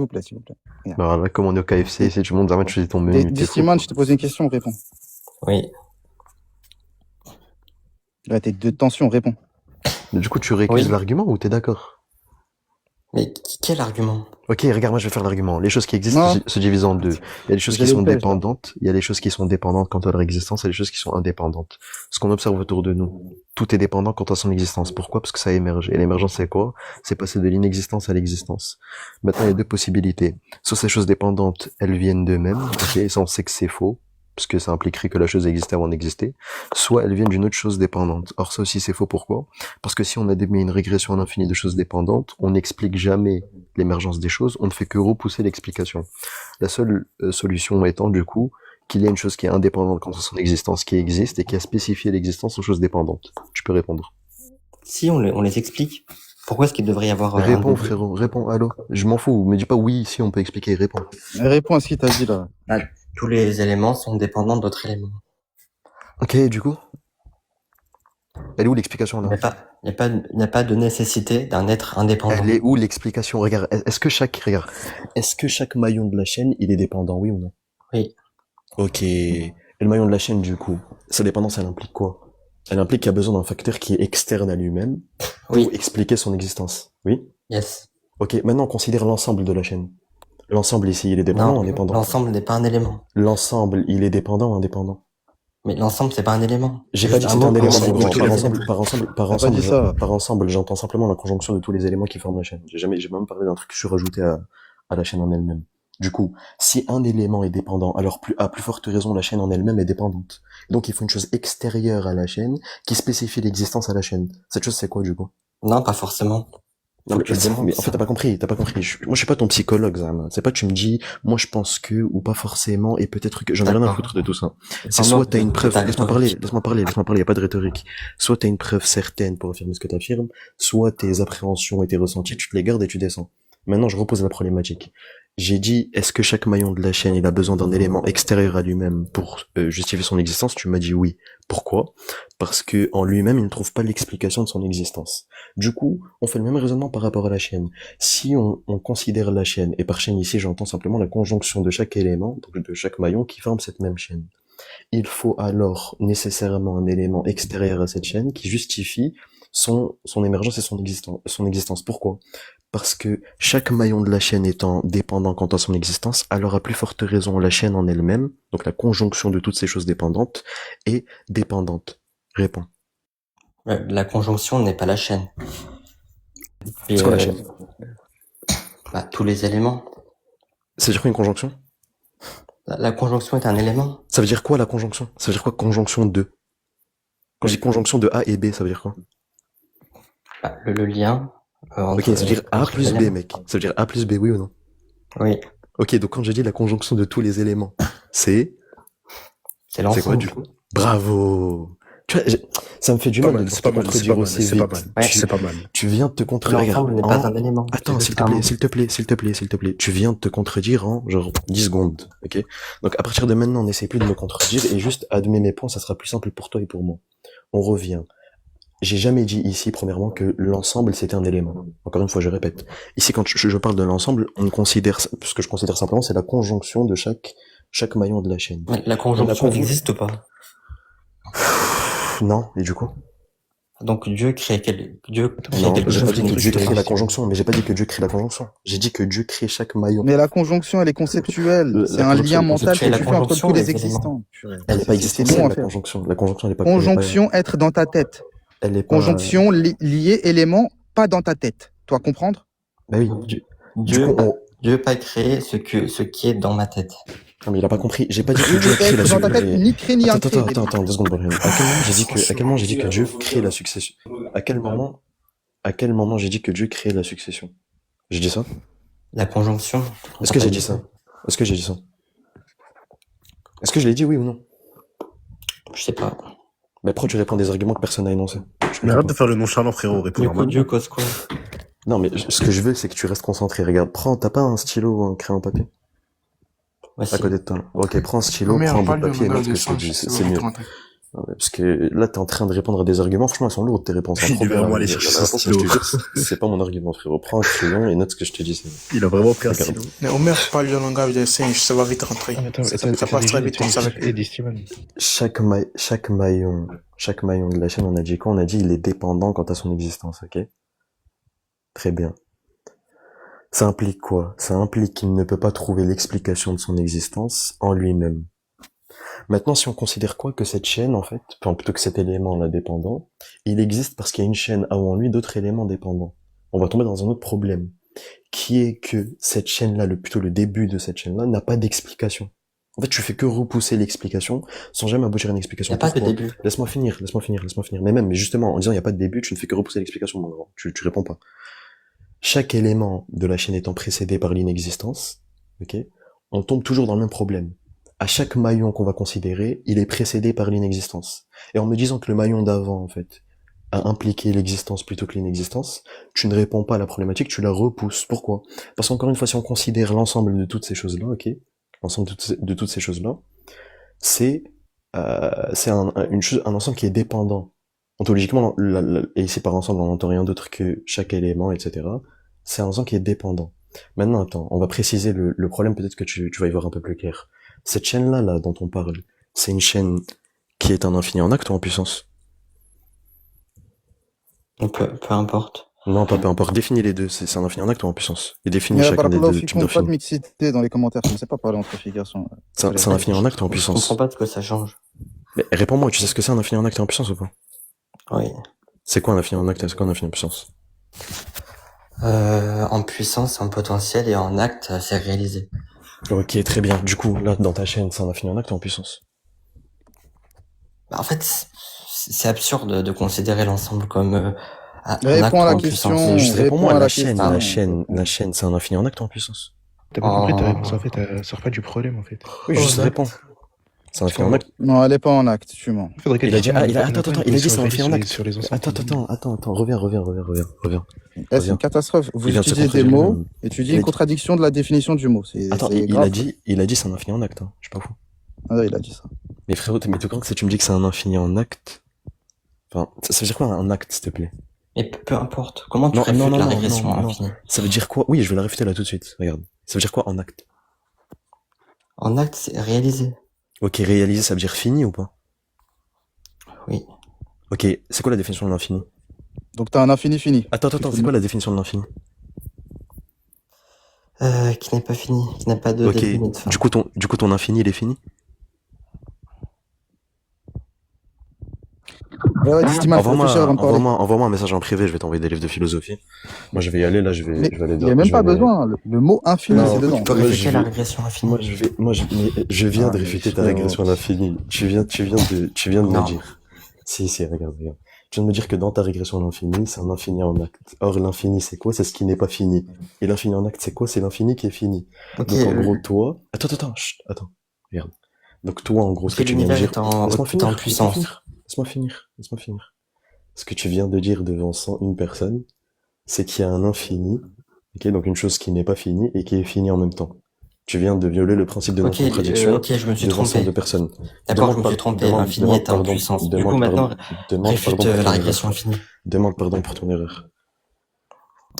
plaît, s'il vous plaît. Regarde. Bah, là, comme on est au KFC, si tu montes, Zama, tu choisis ton menu, t'es fou. Distiman, je t'ai posé une question, réponds. Oui. Là, t'es de tension, réponds. Mais du coup, tu récuses Oui. l'argument ou t'es d'accord? Mais quel argument? Ok, regarde, moi je vais faire l'argument. Les choses qui existent Non. se divisent en deux. Il y a des choses qui J'allais sont le faire, dépendantes, il y a des choses qui sont dépendantes quant à leur existence, et des choses qui sont indépendantes. Ce qu'on observe autour de nous, tout est dépendant quant à son existence. Pourquoi? Parce que ça émerge. Et l'émergence, c'est quoi? C'est passer de l'inexistence à l'existence. Maintenant, il y a deux possibilités. Soit ces choses dépendantes, elles viennent d'eux-mêmes, ok, et ça on sait que c'est faux, parce que ça impliquerait que la chose existait avant d'exister, soit elles viennent d'une autre chose dépendante. Or ça aussi c'est faux, pourquoi? Parce que si on admet une régression à l'infini de choses dépendantes, on n'explique jamais l'émergence des choses, on ne fait que repousser l'explication. La seule solution étant du coup qu'il y a une chose qui est indépendante quant à son existence, qui existe et qui a spécifié l'existence aux choses dépendantes. Tu peux répondre. Si on les explique, pourquoi est-ce qu'il devrait y avoir un Réponds double? frérot, réponds, allô. Je m'en fous, me dis pas oui, si on peut expliquer, réponds. Réponds à ce qu'il t'a dit là. Tous les éléments sont dépendants d'autres éléments. Ok, du coup elle est où l'explication Il là? n'y a pas de nécessité d'un être indépendant. Elle est où l'explication? Regarde, est-ce que chaque maillon de la chaîne, il est dépendant, oui ou non? Oui. Ok. Et le maillon de la chaîne, du coup, sa dépendance, elle implique quoi? Elle implique qu'il y a besoin d'un facteur qui est externe à lui-même pour Oui. expliquer son existence. Oui? Yes. Ok, maintenant on considère l'ensemble de la chaîne. L'ensemble ici, il est dépendant ou Non, indépendant? l'ensemble n'est pas un élément. L'ensemble, il est dépendant ou indépendant? Mais l'ensemble, c'est pas un élément. J'ai pas dit que Juste c'était un mot élément, pour par délimiter ensemble, les par ensemble, par T'as pas ensemble, dit ça. par ensemble, j'entends simplement la conjonction de tous les éléments qui forment la chaîne. J'ai même parlé d'un truc surajouté à la chaîne en elle-même. Du coup, si un élément est dépendant, alors à plus forte raison, la chaîne en elle-même est dépendante. Donc il faut une chose extérieure à la chaîne qui spécifie l'existence à la chaîne. Cette chose, c'est quoi, du coup? Non, pas forcément. Non, Faut que tu le mais en démontres. fait, t'as pas compris. Moi, je suis pas ton psychologue, Zama. C'est pas, tu me dis, moi, je pense que, ou pas forcément, et peut-être que, j'en ai rien à D'accord. foutre de tout ça. C'est Parle-moi soit t'as une de preuve, ta laisse-moi rhétorique. parler, y a pas de rhétorique. Soit t'as une preuve certaine pour affirmer ce que t'affirmes, soit tes appréhensions et tes ressentis, tu te les gardes et tu descends. Maintenant, je repose la problématique. J'ai dit, est-ce que chaque maillon de la chaîne, il a besoin d'un élément extérieur à lui-même pour justifier son existence? Tu m'as dit oui. Pourquoi? Parce que en lui-même, il ne trouve pas l'explication de son existence. Du coup, on fait le même raisonnement par rapport à la chaîne. Si on considère la chaîne, et par chaîne ici, j'entends simplement la conjonction de chaque élément, donc de chaque maillon qui forme cette même chaîne. Il faut alors nécessairement un élément extérieur à cette chaîne qui justifie son émergence et son existence. Pourquoi? Parce que chaque maillon de la chaîne étant dépendant quant à son existence, alors à plus forte raison la chaîne en elle-même, donc la conjonction de toutes ces choses dépendantes, est dépendante. Réponds. La conjonction n'est pas la chaîne. Et, C'est quoi la chaîne? tous les éléments. C'est-à-dire quoi une conjonction? La conjonction est un élément. Ça veut dire quoi la conjonction? Ça veut dire quoi conjonction de? Quand je dis conjonction de A et B, ça veut dire quoi? Le lien. Ok, ça veut dire A entre plus les B, éléments. mec. Ça veut dire A plus B, oui ou non? Oui, Ok, donc quand je dis la conjonction de tous les éléments, c'est c'est quoi l'ensemble. du coup? Bravo! Tu vois, ça me fait du mal de te contredire aussi vite. C'est pas mal. Tu viens de te contredire. L'ensemble n'est pas un élément. Attends, C'est s'il juste un mot. te plaît. Tu viens de te contredire en genre 10 secondes, ok? Donc à partir de maintenant, n'essaie plus de me contredire et juste admets mes points, ça sera plus simple pour toi et pour moi. On revient. J'ai jamais dit ici, premièrement, que l'ensemble c'était un élément. Encore une fois, je répète. Ici, quand je parle de l'ensemble, on considère, ce que je considère simplement, c'est la conjonction de chaque maillon de la chaîne. Mais la conjonction n'existe pas. Non, et du coup? Donc Dieu crée, Dieu crée Non, quelque j'ai pas chose qui dit que Dieu n'existe crée pas. la conjonction, mais j'ai pas dit que Dieu crée la conjonction. J'ai dit que Dieu crée chaque maillon. Mais la conjonction, elle est conceptuelle. C'est La un conjonction, lien elle est mental crée que la tu fais entre conjonction, tous les les éléments. existants. Elle n'est pas C'est existentielle, bon à la faire. conjonction. La conjonction, elle est pas. Conjonction, être dans ta tête. Elle est pas. Conjonction, lié, élément, pas dans ta tête. Tu dois comprendre? Bah oui. Du coup, Dieu pas créé ce qui est dans ma tête. Non, mais il a pas compris. J'ai pas dit que Dieu Dieu ne peut crée la être dans ta tête, succession. ni créé, ni incréé. Attends, 2 secondes, Brian. À quel moment j'ai dit que Dieu crée la succession? À quel moment j'ai dit que Dieu crée la succession? J'ai dit ça? La conjonction. Est-ce que j'ai dit ça? Est-ce que j'ai dit ça? Est-ce que je l'ai dit, oui ou non? Je sais pas. Mais pourquoi tu réponds des arguments que personne n'a énoncés? Mais arrête de faire le nonchalant, frérot, réponds Du coup, normalement. Dieu cause quoi? Non, mais ce que je veux, c'est que tu restes concentré. Regarde, t'as pas un stylo ou un crayon papier? Bah, À si. côté de toi. Ok, prends un stylo, Merde, prends un bout parle de de papier et langage note de ce que je te dis. singe, C'est mieux. vraiment. Ouais, parce que là, t'es en train de répondre à des arguments. Franchement, elles sont lourdes, tes réponses. Il devait vraiment aller La chercher réponse son que je te stylo. dis, c'est pas mon argument, frérot. Prends un crayon et note ce que je te dis. Il a vraiment pris un Regarde. stylo. Mais Omer parle de langage des singes, ça va vite rentrer. Attends, Ça passe très vite comme ça avec Eddie Steven. Chaque maillon de la chaîne, on a dit quoi? On a dit il est dépendant quant à son existence, ok? Très bien. Ça implique quoi? Ça implique qu'il ne peut pas trouver l'explication de son existence en lui-même. Maintenant, si on considère quoi? Que cette chaîne, en fait, enfin, plutôt que cet élément-là dépendant, il existe parce qu'il y a une chaîne avant lui d'autres éléments dépendants. On va tomber dans un autre problème, qui est que cette chaîne-là, plutôt le début de cette chaîne-là, n'a pas d'explication. En fait, tu fais que repousser l'explication sans jamais aboutir à une Il explication. n'y a pas de Pourquoi? début. Laisse-moi finir. Mais justement, en disant il n'y a pas de début, tu ne fais que repousser l'explication, mon grand. Tu réponds pas. Chaque élément de la chaîne étant précédé par l'inexistence, ok, on tombe toujours dans le même problème. À chaque maillon qu'on va considérer, il est précédé par l'inexistence. Et en me disant que le maillon d'avant, en fait, a impliqué l'existence plutôt que l'inexistence, tu ne réponds pas à la problématique, tu la repousses. Pourquoi? Parce qu'encore une fois, si on considère l'ensemble de toutes ces choses-là, ok, l'ensemble de toutes ces choses-là, c'est un ensemble qui est dépendant. Ontologiquement, et ici par ensemble, on n'entend rien d'autre que chaque élément, etc. C'est un ensemble qui est dépendant. Maintenant, attends, on va préciser le problème, peut-être que tu vas y voir un peu plus clair. Cette chaîne-là, dont on parle, c'est une chaîne qui est un infini en acte ou en puissance? Peu importe. Non, pas peu importe. Définis les deux. C'est un infini en acte ou en puissance? Et définis Mais chacun des deux types pas de d'infini. mixité dans les commentaires. Je ne sais pas parler entre filles et garçons. C'est un infini en acte ou en Je puissance? comprends pas ce que ça change. Mais réponds-moi, tu sais ce que c'est un infini en acte et en puissance ou pas? Oui. C'est quoi un infini en acte et c'est quoi un infini en puissance? En puissance, en potentiel et en acte, c'est réalisé. Ok, très bien. Du coup, là, dans ta chaîne, c'est un infini en acte ou en puissance? Bah, en fait, c'est absurde de considérer l'ensemble comme un acte Réponds à la en question. puissance. Mais juste réponds-moi, réponds à la la chaîne, question. la chaîne, c'est un infini en acte ou en puissance? T'as pas compris ta réponse, en fait, elle sort pas du problème, en fait. Oui, juste réponds. C'est un infini en acte. Non, elle est pas en acte, tu mens. Faudrait Il a dit, on a il a dit c'est un sur infini en acte. sur les ensembles. Attends, reviens. C'est une catastrophe. Vous Il vient de se utilisez des contredire mots lui-même. et tu dis Il a une dit- contradiction de la définition du mot. Attends, C'est il grave. a dit c'est un infini en acte, hein. Je suis pas fou. Ah ouais, il a dit ça. Mais frérot, mais tout quand si tu me dis que c'est un infini en acte, enfin, ça veut dire quoi un acte, s'il te plaît? Mais peu importe. Comment tu Non, réfutes non, la non, régression non, non. infinie? Ça veut dire quoi? Oui, je vais la réfuter là tout de suite. Regarde. Ça veut dire quoi en acte? En acte, c'est réalisé. Ok, réaliser, ça veut dire fini ou pas? Oui. Ok, c'est quoi la définition de l'infini? Donc t'as un infini fini. Attends, c'est quoi la définition de l'infini? Qui n'est pas fini, qui n'a pas de Ok, début ni de fin. du coup ton infini, il est fini? Ouais, dis-moi, faut réfléchir avant de parler. Envoie-moi un message en privé, je vais t'envoyer des livres de philosophie. Moi, je vais y aller, là, je vais aller Il n'y a même pas besoin. Le mot infini, Non, c'est dedans. Tu peux Moi, réfuter je la vais- régression infinie. je viens Ah, de mais réfuter ta frérot. régression à l'infini. Tu viens de me Non. dire. Si, regarde. Tu viens de me dire que dans ta régression à l'infini, c'est un infini en acte. Or, l'infini, c'est quoi? C'est ce qui n'est pas fini. Et l'infini en acte, c'est quoi? C'est l'infini qui est fini. Ok, Donc, en gros, toi... Attends, chut, attends. Regarde. Donc, toi, en gros, ce que tu viens de l'univers dire... est en Laisse-moi est en finir, puissance. Laisse-moi finir. Ce que tu viens de dire devant une personne, c'est qu'il y a un infini, ok, donc une chose qui n'est pas finie et qui est finie en même temps. Tu viens de violer le principe de Ok, non-contradiction ok, je me suis devant trompé. deux personnes. D'accord, je me suis trompé. L'infini est en puissance. Du coup, maintenant, réfute la régression infinie. Demande pardon pour ton erreur.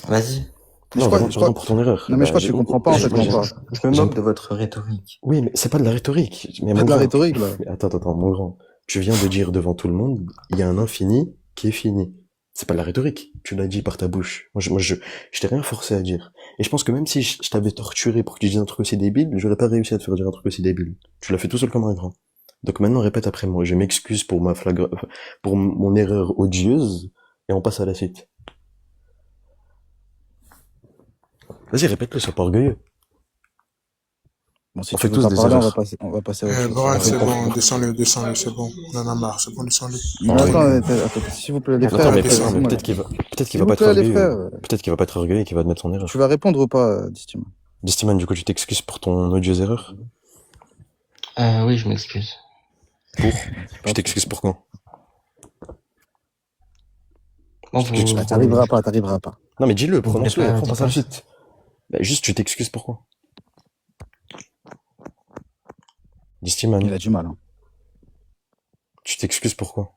Vas-y. Je Non, crois- demande je pardon crois- pour ton erreur. Non, mais je crois que tu comprends pas, en fait, mon gars. Je me moque de votre rhétorique. Oui, mais c'est pas de la rhétorique. Mais Pas mon de la grand, rhétorique, là. mais attends, mon grand. Tu viens de dire devant tout le monde, il y a un infini qui est fini. C'est pas de la rhétorique. Tu l'as dit par ta bouche. Je t'ai rien forcé à dire. Et je pense que même si je t'avais torturé pour que tu dises un truc aussi débile, j'aurais pas réussi à te faire dire un truc aussi débile. Tu l'as fait tout seul comme un grand. Donc maintenant, répète après moi. Je m'excuse pour pour mon erreur odieuse, et on passe à la suite. Vas-y, répète-le, sois pas orgueilleux. Bon, si On tu fait veux tous pas des parler, erreurs. on va passer à autre chose. Boran, c'est On fait- bon, descends-le, c'est bon. On en a marre, c'est bon, descends-le. Non, Ouais. attends, s'il vous plaît, les Attends, frères, mais mais laissez-moi, ça, peut-être qu'il va S'il pas vous être plaît, les orgueilleux. frères. Peut-être qu'il va pas être orgueilleux et qu'il va admettre son erreur. Tu vas répondre ou pas, Distima? Distiman, du coup, tu t'excuses pour ton odieuse erreur? Oui, je m'excuse. Pour? Tu t'excuses pour quand? Bon, Tu t'excuses vous... Ah, pour t'arriveras pas. Non, mais dis-le, Vous voulez prononce-le, pas après on passe à la dire suite. Bah, juste, tu t'excuses pourquoi? Il Distiman, a du mal, hein. tu t'excuses pourquoi?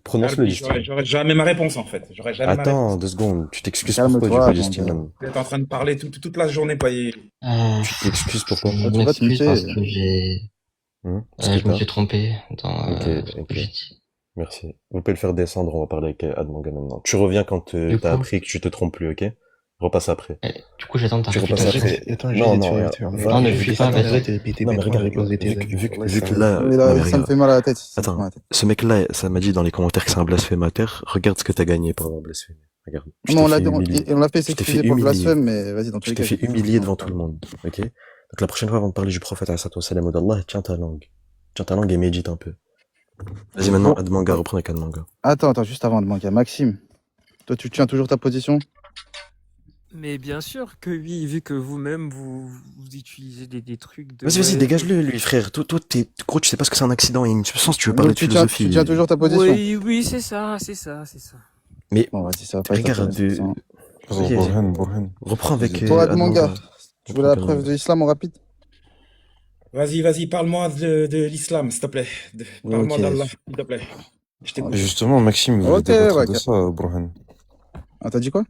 Prononce-le, Distiman. J'aurais jamais ma réponse, en fait. J'aurais jamais ma réponse. Attends, 2 secondes. Tu t'excuses pourquoi, du Calme-toi, coup, mon Distiman? gars. Vous êtes en train de parler toute la journée, Paye. Tu t'excuses pourquoi? Je tu vas te m'excuse muter. parce que j'ai... Parce que je me t'as- suis trompé dans Ok, ce que ok. j'ai dit. Merci. On peut le faire descendre, on va parler avec Admanga maintenant. Tu reviens quand Du t'as coup, appris que tu te trompes plus, ok? Repasse après. du coup, j'attends ta Tu repasses réplication. après. Attends, Non, Juliette, non, Non, ne fuis pas, vas-y. arrête de répéter Non, mais bêtement regarde, avec l'autre vu que là, Mais non, mais là, ça me regarde. fait mal à la tête. Ça me fait Attends, mal à la tête. ce mec-là, ça m'a dit dans les commentaires que c'est un blasphémateur. Regarde ce que t'as gagné par avoir blasphémé. Regarde. Non, on l'a fait humilier. on l'a fait Je t'ai s'excuser fait pour le humilier. blasphème, mais vas-y, dans tous Je les t'ai cas. fait humilier devant tout le monde, ok? Donc la prochaine fois, avant de parler du prophète salam ou d'Allah, tiens ta langue. Tiens ta langue et médite un peu. Vas-y, maintenant, Bon. Admanga, reprends avec Admanga. Attends, juste avant de manquer. Maxime, toi, tu tiens toujours ta position? Mais bien sûr que oui, vu que vous-même, vous utilisez des trucs de... Vas-y, ouais, dégage-le, lui, frère. Toi, gros, tu sais pas ce que c'est un accident et une substance, tu veux parler Donc, de philosophie. tu tiens toujours ta position? Oui, c'est ça. Mais, Bon, vas-y, ça va pas être regarde, intéressant. vas-y, reprends avec Pour Admanga, Admanga. tu veux la preuve de l'islam en rapide? Vas-y, parle-moi de l'islam, s'il te plaît. Parle-moi Ok. d'Allah, s'il te plaît. Je t'écoute. Justement, Maxime voulait Ok, débattre ouais, de ça, Burhan. Ah, t'as dit quoi?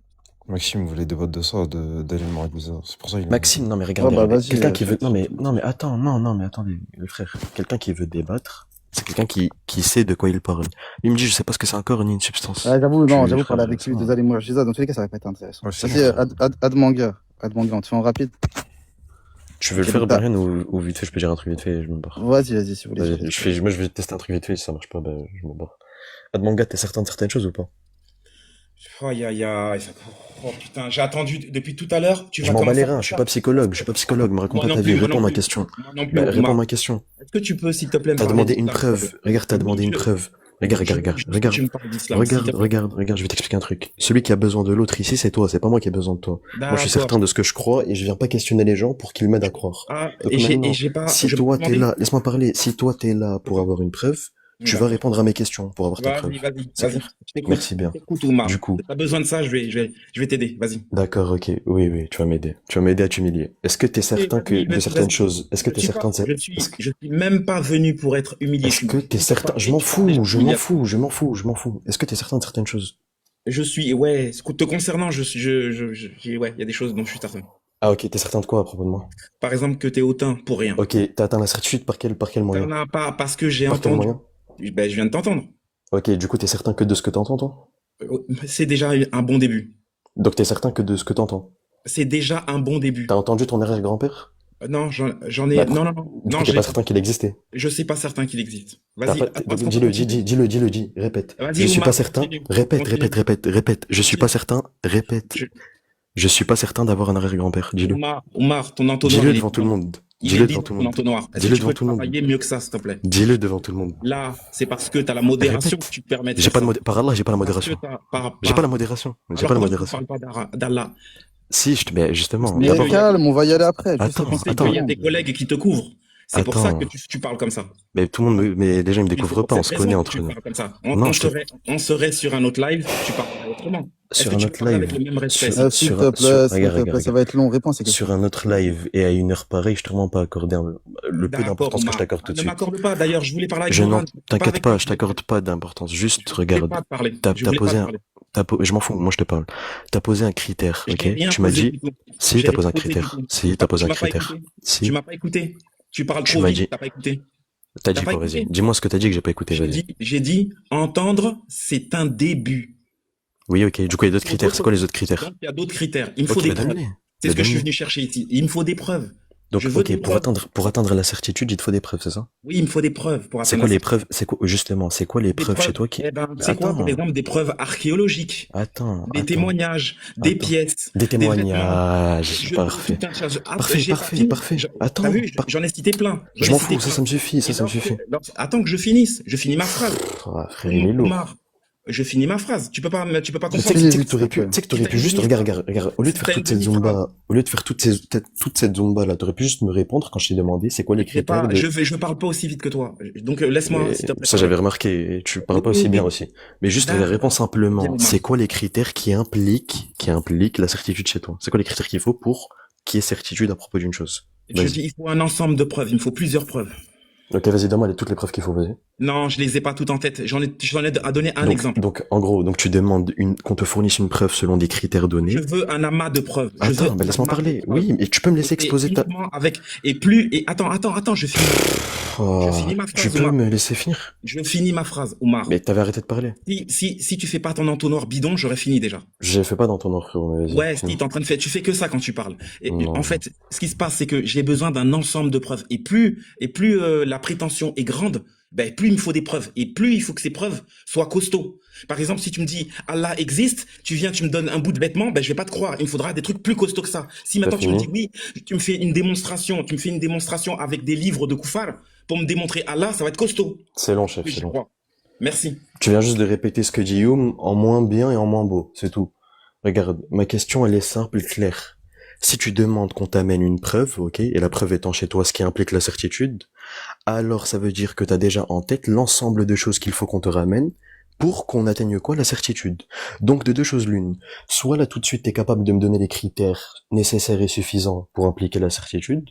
Maxime voulait débattre de ça, d'Alil Maraguza. C'est pour ça qu'il a- Maxime, non mais regarde, Oh, bah, vas-y, quelqu'un qui veut, non mais attends, non mais attendez, le frère, quelqu'un qui veut débattre, c'est quelqu'un qui sait de quoi il parle. Il me dit, je sais pas ce que c'est un corps ni une substance. Ah, j'avoue, Tu- parler frère, avec lui ça. des Alimou Jiza, dans tous les cas, ça va pas être intéressant. Ouais, c'est Vas-y, bon. Admanga, on te fait en rapide? Tu veux le Ok, faire, donc, Brian, ou vite fait, je peux dire un truc vite fait et je me barre. Vas-y, si vous voulez. Vas-y, moi je vais tester un truc vite fait, si ça marche pas, ben, je me barre. Admanga, t'es certain de certaines choses ou pas? Oh, oh putain, j'ai attendu depuis tout à l'heure. Tu Je vas m'en bats commencer les à reins, je suis pas psychologue, me raconte Moi pas non ta plus, vie, moi réponds à non ma plus. question. Moi non plus, Bah, réponds à Omar. ma question. Est-ce que tu peux, s'il te plaît, me T'as parler demandé une d'islam, s'il te preuve. plaît? Regarde, t'as demandé une Je- preuve. Regarde. Je veux que tu me parles d'islam, s'il te plaît. Regarde, je vais t'expliquer un truc. Celui qui a besoin de l'autre ici, c'est toi, c'est pas moi qui ai besoin de toi. Moi, je suis D'accord. certain de ce que je crois et je viens pas questionner les gens pour qu'ils m'aident à croire. Ah, Donc et maintenant, j'ai pas. si je toi peux t'es demander là, laisse-moi parler, si toi t'es là pour avoir une preuve, tu vas D'accord. répondre à mes questions pour avoir ta preuve. Vas-y. C'est clair? Je t'écoute. Merci bien. Je t'écoute, Omar. Du coup, Si t'as besoin de ça, je vais t'aider. Vas-y. d'accord, ok, oui, tu vas m'aider. Tu vas m'aider à t'humilier. Est-ce que t'es certain que de certaines choses, est-ce que t'es certain de Je suis même pas venu pour être humilié. est-ce que t'es certain, je m'en fous. Est-ce que t'es certain de certaines choses? Je suis, ouais, te concernant, ouais, il y a des choses dont je suis certain. Ah, ok, t'es certain de quoi à propos de moi? Par exemple, que t'es hautain pour rien. Ok, t'as atteint la certitude par quel moyen? T'en as pas parce que j'ai Par quel entendu. moyen? Ben, je viens de t'entendre. Ok, du coup, t'es certain que de ce que t'entends, toi? C'est déjà un bon début. Donc t'es certain que de ce que t'entends? C'est déjà un bon début. T'as entendu ton arrière-grand-père? Non, j'en ai. Bah, Non. Du coup, t'es pas certain qu'il existait? Je sais pas certain qu'il existe. T'as Vas-y. pas- dis-le, répète. Vas-y, Je suis Omar, pas certain. continue. Répète. Je suis pas certain. Répète. Je suis pas certain d'avoir un arrière-grand-père. Dis-le. Omar, ton entonnoir. Dis-le il est devant tout le dur. monde. Il Dis-le est devant dur, tout le ton monde. entonnoir. Est-ce que Dis-le tu devant peux tout le monde. travailler mieux que ça, s'il te plaît? Dis-le devant tout le monde. Là, c'est parce que t'as la modération que tu te permets de J'ai faire pas de ça. par Allah, j'ai pas la Parce que modération. t'as- J'ai pas la modération. J'ai Alors pas la pourquoi tu modération. parles pas d'Allah? Si, mais justement. Mais D'abord, calme, on va y aller après. Attends, Tu sais qu'il y a des collègues qui te couvrent. C'est pour ça Attends. que tu parles comme ça. mais tout le monde mais les gens ils me C'est découvrent pour pas, on cette se raison connaît que entre tu nous. parles comme ça. Non, On serait sur un autre live, tu parlerais autrement. Est-ce Sur que un tu autre parles live. avec le même respect? Sur- S'il sur- te plaît, sur- s'il te regarde, plaît, ça va être long. Réponds à ces questions. Sur un autre live et à une heure pareille, je te demande pas accorder le peu D'accord, d'importance que je Omar. t'accorde tout de Ne suite. m'accorde pas. D'ailleurs, je voulais parler avec Je Mourad, n'en, t'inquiète avec pas, toi. je t'accorde pas d'importance. Juste, Je voulais regarde. pas te parler. T'as Je voulais posé pas te un, parler. je m'en fous, moi je te parle. T'as posé un critère, Je ok? n'ai rien Tu m'as posé dit, du tout. si, J'ai t'as posé un rien posé critère. du tout. Si, t'as posé Tu un m'as pas critère. écouté. Si. Tu m'as pas écouté. Tu parles Tu trop m'as vite, dit- t'as pas écouté. T'as T'as dit pas quoi, vas-y. écouté? Dis-moi ce que t'as dit que j'ai pas écouté, vas-y. J'ai dit, entendre, c'est un début. Oui, ok. Du coup, il y a d'autres Il faut critères. C'est d'autres quoi les autres critères. critères? Donc, il y a d'autres critères. Il me faut Ok, des bah preuves. donne-les. C'est Bah ce que je suis donne-les. venu chercher ici. Il me faut des preuves. Donc, Je veux ok, des preuves. pour atteindre la certitude, il te faut des preuves, c'est ça? Oui, il me faut des preuves pour C'est atteindre quoi la les certitude. preuves? C'est quoi, justement, c'est quoi les Des preuves chez preuves. toi qui... Eh ben, c'est quoi, par exemple, des preuves archéologiques, des témoignages, des pièces, Des des vêtements. témoignages, parfait. Tout un charge. Parfait, J'ai parfait, parti. parfait. T'as Attends, vu, j'en ai cité plein. je m'en fous, ça me suffit, ça me suffit. Attends que je finisse. Je finis ma phrase. Ah, frère, il est lourd. Omar, je finis ma phrase. Tu peux pas Tu sais comprendre. que t'aurais pu juste, regarde, au lieu de faire toute cette zumba là, t'aurais pu juste me répondre quand je t'ai demandé c'est quoi les critères de... Je parle pas aussi vite que toi. Donc, laisse-moi, s'il te plaît. Ça, j'avais remarqué, tu parles pas aussi bien aussi. Mais juste, réponds simplement, c'est quoi les critères qui impliquent la certitude chez toi? C'est quoi les critères qu'il faut pour qu'il y ait certitude à propos d'une chose? Je dis, il faut un ensemble de preuves. Il me faut plusieurs preuves. Ok, vas-y, donne-moi toutes les preuves qu'il faut, vas-y. Non, je les ai pas toutes en tête. J'en ai à donner un exemple. Donc, en gros, tu demandes qu'on te fournisse une preuve selon des critères donnés. Je veux un amas de preuves. Attends, laisse-moi parler. Oui, mais tu peux me laisser exposer ta... Attends, je finis. Je finis ma phrase, tu peux Omar. me laisser finir? Je finis ma phrase, Omar. Mais t'avais arrêté de parler. Si tu fais pas ton entonnoir bidon, j'aurais fini déjà. Je fais pas d'entonnoir, frérot, mais vas-y. Ouais, si t'es en train de faire, tu fais que ça quand tu parles. Et en fait, ce qui se passe, c'est que j'ai besoin d'un ensemble de preuves. Et plus la prétention est grande, ben plus il me faut des preuves. Et plus il faut que ces preuves soient costauds. Par exemple, si tu me dis Allah existe, tu me donnes un bout de vêtement, ben je vais pas te croire. Il me faudra des trucs plus costauds que ça. Si maintenant tu me dis oui, tu me fais une démonstration avec des livres de Koufar pour me démontrer Allah, ça va être costaud. C'est long, chef, c'est long. Merci. Tu viens juste de répéter ce que dit Youm en moins bien et en moins beau, c'est tout. Regarde, ma question, elle est simple et claire. Si tu demandes qu'on t'amène une preuve, ok, et la preuve étant chez toi ce qui implique la certitude, alors ça veut dire que t'as déjà en tête l'ensemble de choses qu'il faut qu'on te ramène pour qu'on atteigne quoi? La certitude. Donc de deux choses l'une. Soit là tout de suite t'es capable de me donner les critères nécessaires et suffisants pour impliquer la certitude,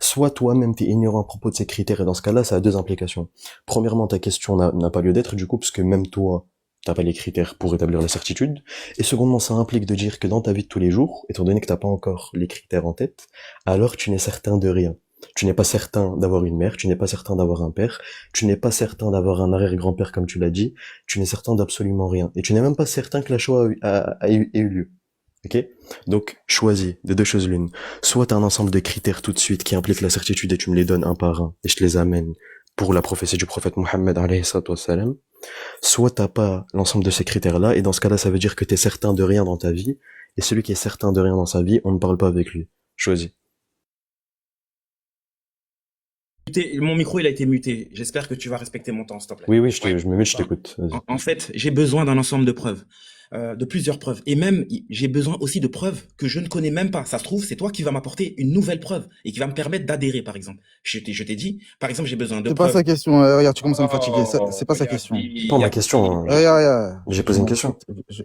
soit toi-même t'es ignorant à propos de ces critères, et dans ce cas-là, ça a deux implications. Premièrement, ta question n'a pas lieu d'être, du coup, parce que même toi, t'as pas les critères pour établir la certitude. Et secondement, ça implique de dire que dans ta vie de tous les jours, étant donné que t'as pas encore les critères en tête, alors tu n'es certain de rien. Tu n'es pas certain d'avoir une mère, tu n'es pas certain d'avoir un père, tu n'es pas certain d'avoir un arrière-grand-père comme tu l'as dit, tu n'es certain d'absolument rien. Et tu n'es même pas certain que la Shoah ait eu lieu. Ok? Donc, choisis de deux choses l'une. Soit t'as un ensemble de critères tout de suite qui impliquent la certitude et tu me les donnes un par un et je te les amène pour la prophétie du prophète Mohammed alayhi salatu wassalam. Soit t'as pas l'ensemble de ces critères-là et dans ce cas-là, ça veut dire que t'es certain de rien dans ta vie et celui qui est certain de rien dans sa vie, on ne parle pas avec lui. Choisis. Mon micro, il a été muté. J'espère que tu vas respecter mon temps, s'il te plaît. Oui, je me mets, je t'écoute. Vas-y. En fait, j'ai besoin d'un ensemble de preuves, de plusieurs preuves. Et même, j'ai besoin aussi de preuves que je ne connais même pas. Ça se trouve, c'est toi qui vas m'apporter une nouvelle preuve et qui va me permettre d'adhérer, par exemple. Je t'ai dit, par exemple, j'ai besoin de C'est preuves. pas sa question. Regarde, tu commences à me fatiguer. C'est pas sa question. Pas ma question. Regarde. J'ai posé une question.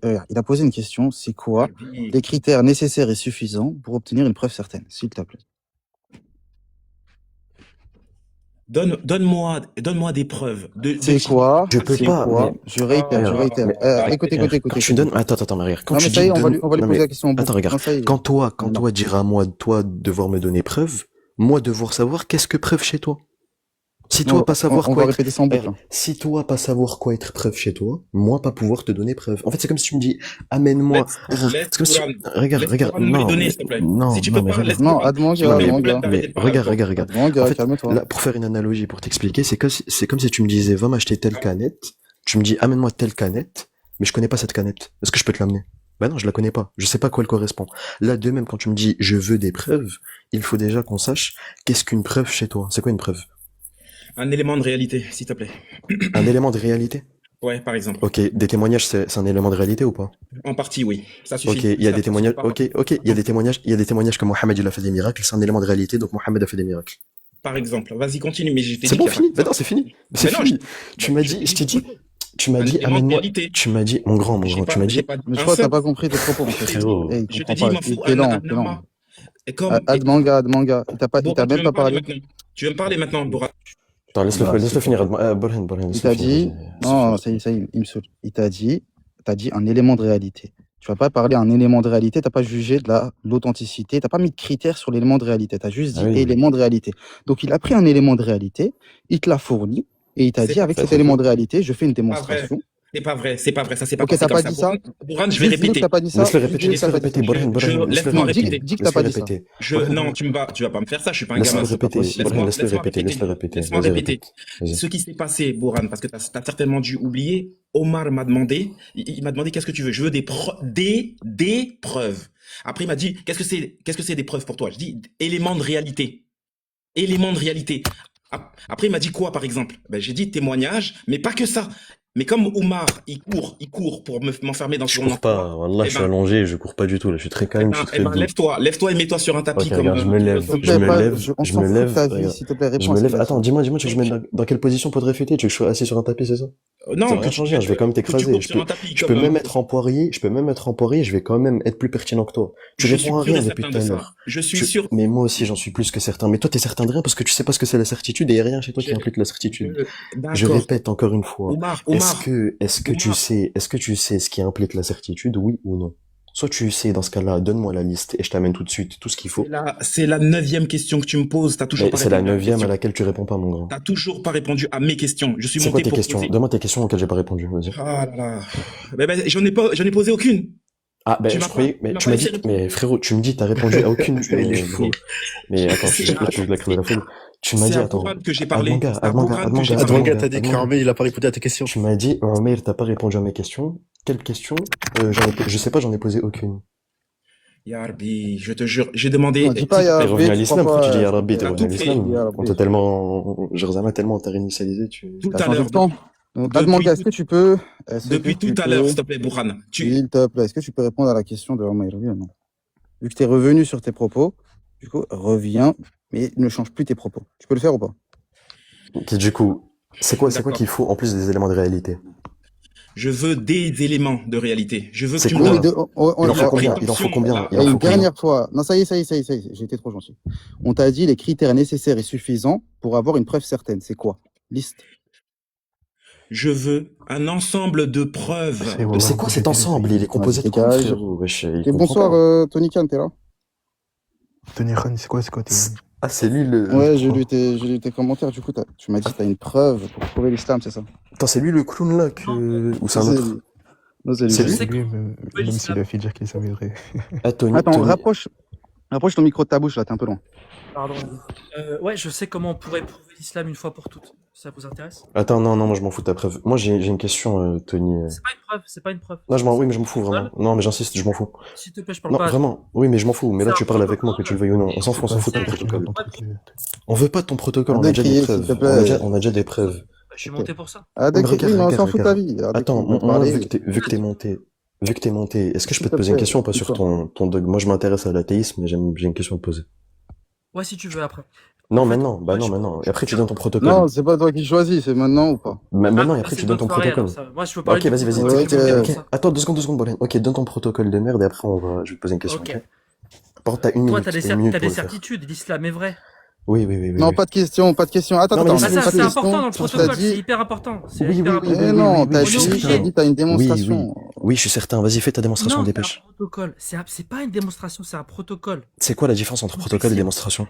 Regarde, il a posé une question. C'est quoi les critères nécessaires et suffisants pour obtenir une preuve certaine, s'il te plaît? Donne-moi des preuves. C'est quoi? Je peux pas. Mais... Je réitère. Écoutez. Quand tu donnes, attends, mais regarde. Quand tu mais ça y est, on va lui poser la question. Attends, regarde. Quand toi diras à moi, toi, devoir me donner preuve, moi devoir savoir qu'est-ce que preuve chez toi. Si toi pas savoir quoi être... Si toi pas savoir quoi être preuve chez toi, moi pas pouvoir te donner preuve. En fait, c'est comme si tu me dis amène-moi. C'est comme si regarde. Non. Si tu peux pas, non, Admanga. Mais regarde. En fait, calme-toi. là, pour faire une analogie, pour t'expliquer, c'est comme si tu me disais va m'acheter telle canette. Tu me dis amène-moi telle canette, mais je connais pas cette canette. Est-ce que je peux te l'amener? Bah non, je la connais pas. Je sais pas à quoi elle correspond. Là, de même, quand tu me dis je veux des preuves, il faut déjà qu'on sache qu'est-ce qu'une preuve chez toi. C'est quoi une preuve? Un élément de réalité, s'il te plaît. Un élément de réalité? Ouais, par exemple. Ok, des témoignages, c'est un élément de réalité ou pas? En partie, oui. Ça suffit. Ok, il y a des témoignages. Ok, il y a des témoignages que Mohammed il a fait des miracles. C'est un élément de réalité, donc Mohammed a fait des miracles. Par exemple, vas-y, continue. Mais c'est bon, fini. Mais non, c'est fini. C'est fini. Tu m'as dit, tu m'as dit, amène-moi. Tu m'as dit, mon grand, tu m'as dit. Mais je crois que t'as pas compris tes propos. Je te dis, il m'en faut un amas. Admanga. Il t'a même pas parlé. Tu veux me parler maintenant, Bora? Attends, laisse-le finir. Il t'a dit, non, ça y est, il me saoule. T'as dit un élément de réalité. Tu vas pas parler un élément de réalité, tu n'as pas jugé de l'authenticité, tu n'as pas mis de critères sur l'élément de réalité, tu as juste Ah dit oui. élément de réalité. Donc il a pris un élément de réalité, il te l'a fourni, et il t'a C'est dit pas avec Bah, cet c'est élément faux. de réalité, je fais une pas vrai. démonstration. C'est pas vrai, ça s'est pas Ok, passé t'as comme pas ça. dit ça. Bourhan, je vais Dis-le que répéter. t'as pas dit ça. Laisse-le Dis-le répéter, que laisse-le t'as pas dit ça. répéter. Borhan, Borhan, laisse-le Laisse-moi Non, dis, répéter. répéter. dis que t'as Laisse-le pas dit ça. répéter. Non, Borhan, tu vas pas me faire ça, je suis pas un laisse-le gamin. répéter. possible. Borhan, laisse-le Laisse-moi répéter, laisse-le répéter. Laisse-moi Vas-y, répéter. répète. Vas-y. Ce qui s'est passé, Bourhan, parce que tu as certainement dû oublier, Omar m'a demandé, il m'a demandé qu'est-ce que tu veux. Je veux des preuves. Après, il m'a dit, qu'est-ce que c'est des preuves pour toi? Je dis, éléments de réalité. Éléments de réalité. Après, il m'a dit quoi, par exemple? Ben, j'ai dit témoignage, mais pas que ça. Mais comme Omar, il court pour m'enfermer dans Je son cours emploi. pas, Wallah, Eh je suis ben, allongé, je cours pas du tout, là, je suis très calme, je suis très doux. lève-toi et mets-toi sur un tapis Ok, comme. regarde, je me lève, S'il te je plaît, me pas, lève, on je s'en me fout de lève, ta vie, regarde. s'il te plaît, Je réponds me à ce lève, qu'il a attends, dit. dis-moi, tu veux que je me mette dans quelle position pour te réfuter? Tu veux que je sois assis sur un tapis, c'est ça? Ça Non, va rien changer, hein, je vais quand même que tu t'écraser. cours sur un tapis Je comme. peux même être en poirier, je vais quand même être plus pertinent que toi. Tu Je suis réponds à sûr et rien depuis certain tout de à ça. l'heure. Je suis sûr. Mais moi aussi, j'en suis plus que certain. Mais toi, t'es certain de rien parce que tu sais pas ce que c'est la certitude et y a rien chez toi qui implique la certitude. Je D'accord. répète encore une fois. Omar, Est-ce que tu sais ce qui implique la certitude, oui ou non? Soit tu sais, dans ce cas-là, donne-moi la liste et je t'amène tout de suite tout ce qu'il faut. c'est la 9e question que tu me poses. T'as toujours Mais pas c'est la répondu à ma 9e question. à laquelle tu réponds pas, mon grand. T'as toujours pas répondu à mes questions. Je suis C'est quoi monté tes pour questions? poser. Donne-moi tes questions auxquelles j'ai pas répondu, vas-y. Ah là là. J'en ai posé aucune. Ah, ben, Tu je m'as croyais, pas- mais tu m'as tu pas m'as laissé dit, répondre. mais frérot, tu me dis, t'as répondu à aucune, Il est fou. mais attends, C'est là, tu me la creuser la foule. Tu m'as C'est dit, à attends, Bourhan que j'ai parlé. Admanga, C'est à Bourhan que j'ai parlé. Adwanga, t'as dit qu'Armé, il a pas répondu à tes questions. tu m'as dit, Omer, t'as pas répondu à mes questions. Quelles questions? Je sais pas, j'en ai posé aucune. Ya Rabbi, je te jure, j'ai demandé. Non, dis pas Ya T'es revenu à Rabbi, tu l'islam, crois pourquoi tu pas. dis Ya Rabbi, t'es T'as revenu à tout fait. l'islam? Ya On Rabbi. t'a tellement, Jerzama tellement t'a réinitialisé, Tout T'as à changé l'heure. de camp. Donc, Depuis Admanga, tout- est-ce que tu peux, Depuis tout à l'heure, s'il te plaît, Bourhan. s'il te plaît, est-ce que tu peux répondre à la question de Omar, oui ou non? Vu que tu es revenu sur tes propos, du coup, reviens, mais ne change plus tes propos. Tu peux le faire ou pas? Ok, du coup, c'est quoi D'accord. qu'il faut en plus des éléments de réalité? Je veux des éléments de réalité. Je veux que C'est tu quoi? me Oui, mais donnes. Il en faut alors, combien? Il en faut combien? Là, Il en et faut une combien? dernière fois, non, ça y est, j'ai été trop gentil. On t'a dit les critères nécessaires et suffisants pour avoir une preuve certaine. C'est quoi? Liste. je veux un ensemble de preuves. C'est quoi cet ensemble? Il est composé de quoi, Dégage. frérot? Wesh, il Et comprend bonsoir, pas. Tony Khan, t'es là? Tony Khan, c'est quoi tes... Ah, c'est lui le. Ouais, j'ai lu tes commentaires. Du coup, tu m'as dit que t'as une preuve pour prouver l'islam, c'est ça? Attends, c'est lui le clown là ou c'est un autre? Non, c'est lui. C'est lui? C'est lui, même s'il a fait dire qu'il savait vrai. Ah, Tony, Attends, Tony. rapproche ton micro de ta bouche, là, t'es un peu loin. Pardon. Ouais, je sais comment on pourrait prouver l'islam une fois pour toutes. Ça vous intéresse? Attends, non, moi je m'en fous de ta preuve. Moi j'ai une question, Tony. C'est pas une preuve. Non, oui, mais je m'en fous vraiment. Non, mais j'insiste, je m'en fous. S'il te plaît, je parle Non, pas. vraiment. Oui, mais je m'en fous. Mais là, C'est tu un parles avec moi, que tu le veuilles ou non. On s'en fout de ton protocole. On veut pas de ton protocole, on a déjà des S'il te preuves. plaît. On a déjà des preuves. Je suis monté pour ça. Ah, Mais d'accord, oui, mais on s'en fout de ta vie. Attends, moi, vu que t'es monté, est-ce que je peux te poser une question ou pas sur ton dogme? Moi, je m'intéresse à l'athéisme, mais j'ai une question à te poser. Ouais, si tu veux après. Non, maintenant. Bah non, maintenant. Et après, tu donnes ton protocole. Non, c'est pas toi qui choisis, c'est maintenant ou pas? Maintenant, et après, tu donnes ton protocole. Moi, je peux parler. Ok, vas-y. Ok. Attends, 2 secondes, Bolène. Ok, donne ton protocole de merde et après, je vais te poser une question. Ok. Par contre, t'as une Toi, minute. t'as une minute des pour le faire. certitudes. L'islam est vrai. Oui. Non, pas de question. Attends, Non, mais attends. laisse-le, Ça, c'est laisse-le. important dans le Tu t'as protocole. dit- C'est hyper important. C'est Oui, hyper oui, important. Eh non, oui, je suis t'as certain. dit t'as une démonstration. Oui, je suis certain. Vas-y, fais ta démonstration, Non, c'est dépêche. un protocole. C'est pas une démonstration, c'est un protocole. C'est quoi la différence entre protocole et démonstration?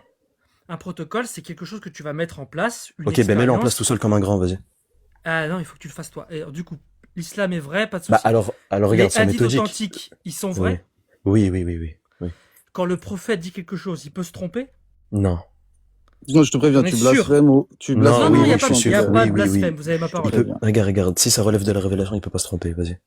Un protocole, c'est quelque chose que tu vas mettre en place. Une Ok, ben mets-le en expérience. place tout seul comme un grand, vas-y. Ah non, il faut que tu le fasses toi. Et alors, du coup, l'islam est vrai, pas de souci. Bah alors regarde, Les c'est hadiths méthodique. authentiques, ils sont vrais. Oui. Quand le prophète dit quelque chose, il peut se tromper. Non. Sinon, je te préviens, On est tu sûr. blasphèmes ou tu Non, blasphèmes. Non, non, il oui, n'y a je pas, suis sûr. y a pas de Oui. blasphème, vous avez ma parole. Regarde, si ça relève de la révélation, il peut pas se tromper, vas-y.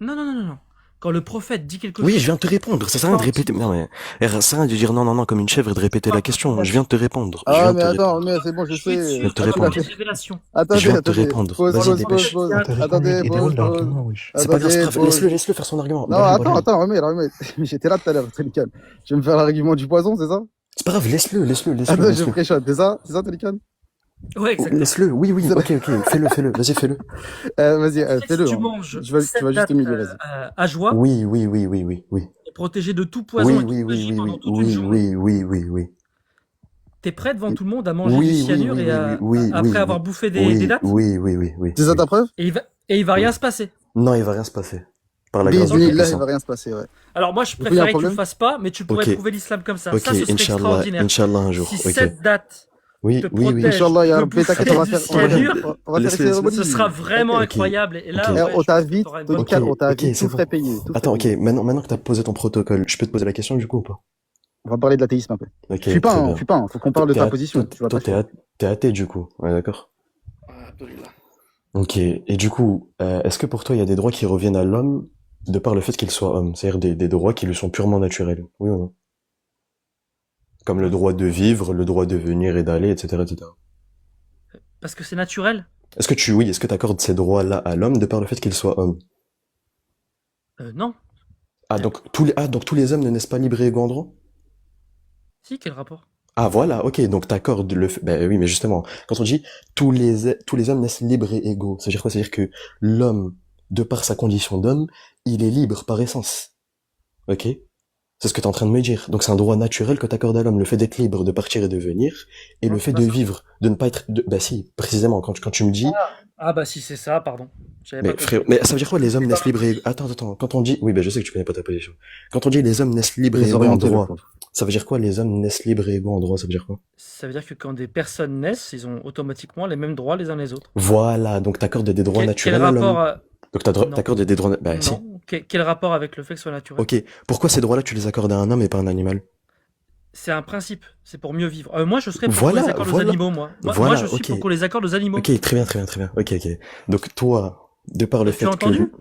Non. Quand le prophète dit quelque Oui, chose. je viens de te répondre, ça sert à rien de répéter. Non, mais ça sert à rien de dire non comme une chèvre et de répéter la question. Je viens de te répondre. Ah, mais attends, mais c'est bon, je Je vais être sais. Je vais te sûr répondre. des révélations. Attendez, Je viens de te attendez. répondre. Pause, Vas-y, pause, dépêche. pause, pause. Attendez, pause. C'est pas grave, Attendez, pause. laisse-le faire son argument. Non, attends, remets. Mais j'étais là tout à l'heure, Tony Khan. Je vais me faire l'argument du poison, c'est ça? C'est pas grave, laisse-le. Attends, je préchote, c'est ça, Tony Khan? Ouais, exactement. Laisse-le, oui, ok, fais-le, vas-y, fais-le. Vas-y, Si fais-le. tu hein. manges Tu vas juste humilier, vas-y. à joie, Oui. et protégé de tout poison, Oui, et tout régime pendant toute une journée, oui. t'es prêt devant tout le monde à manger du cyanure et après avoir bouffé des dattes? Oui. C'est ça ta preuve? Et il va rien se passer. Non, il va rien se passer. Par la grâce du Bismillah, il Tout-Puissant. va rien se passer, ouais. Alors moi, je Du coup, il y a un préférais que tu le problème? fasses pas, mais tu pourrais Ok, prouver l'islam comme ça. ok, Ça, ce serait Inch'Allah, extraordinaire. Inch'Allah un jour, Si ok. cette date Oui, te oui, oui. protège Inch'Allah, ya de Rabbi, bouffer t'inquiète, on va du faire, on va faire, cianure, on va faire une Laisse-le, cérémonie. ce sera vraiment T'inquiète. ok, incroyable. Et là, ok. Eh, ouais, on je pense que t'invite, t'auras une Tony bonne Cal, preuve. on t'invite, Ok, c'est tout frais bon. payé, tout frais Attends, ok, payé. maintenant que t'as posé ton protocole, je peux te poser la question du coup ou pas? On va parler de l'athéisme un peu. Ok, Fuis pas, très hein, bien. fuis pas, hein, faut qu'on parle de T'es ta a- position, toi, tu vas toi, pas fuir. t'es athée du coup, ouais, d'accord. Ok, et du coup, est-ce que pour toi il y a des droits qui reviennent à l'homme de par le fait qu'il soit homme? C'est-à-dire des droits qui lui sont purement naturels, oui ou non? Comme le droit de vivre, le droit de venir et d'aller, etc., etc. Parce que c'est naturel. Est-ce que t'accordes ces droits-là à l'homme de par le fait qu'il soit homme? Non. Donc tous les hommes ne naissent pas libres et égaux en droit? Si, quel rapport? Ah voilà, ok, donc t'accordes le fait... Ben oui, mais justement, quand on dit tous les hommes naissent libres et égaux, ça veut dire quoi? Ça veut dire que l'homme, de par sa condition d'homme, il est libre par essence. Ok? C'est ce que t'es en train de me dire. Donc c'est un droit naturel que t'accordes à l'homme, le fait d'être libre, de partir et de venir, et Non, le c'est fait pas de ça. vivre, de ne pas être... Bah si, précisément, quand tu me dis... Ah bah si c'est ça, pardon. J'avais Mais pas frère, compris. mais ça veut dire quoi les hommes naissent libres et égaux? Attends, quand on dit... Oui, ben je sais que tu connais pas ta position. Quand on dit les hommes naissent libres et égaux en Désorienté, le droit, pauvre. ça veut dire quoi les hommes naissent libres et égaux en droit? Ça veut dire quoi? Ça veut dire que quand des personnes naissent, ils ont automatiquement les mêmes droits les uns les autres. Voilà, donc t'accordes des droits Quel naturels à rapport l'homme. Donc Non. t'accordes des droits... Bah si. Non. Quel rapport avec le fait que ce soit naturel? Ok, pourquoi ces droits-là tu les accordes à un homme et pas à un animal? C'est un principe, c'est pour mieux vivre. Moi, je serais pour qu'on Voilà, les accorde aux voilà. animaux, moi. Moi, Voilà, je suis ok. pour qu'on les accorde aux animaux. Ok, très bien. Ok. Donc toi, de par le Tu fait as entendu? que...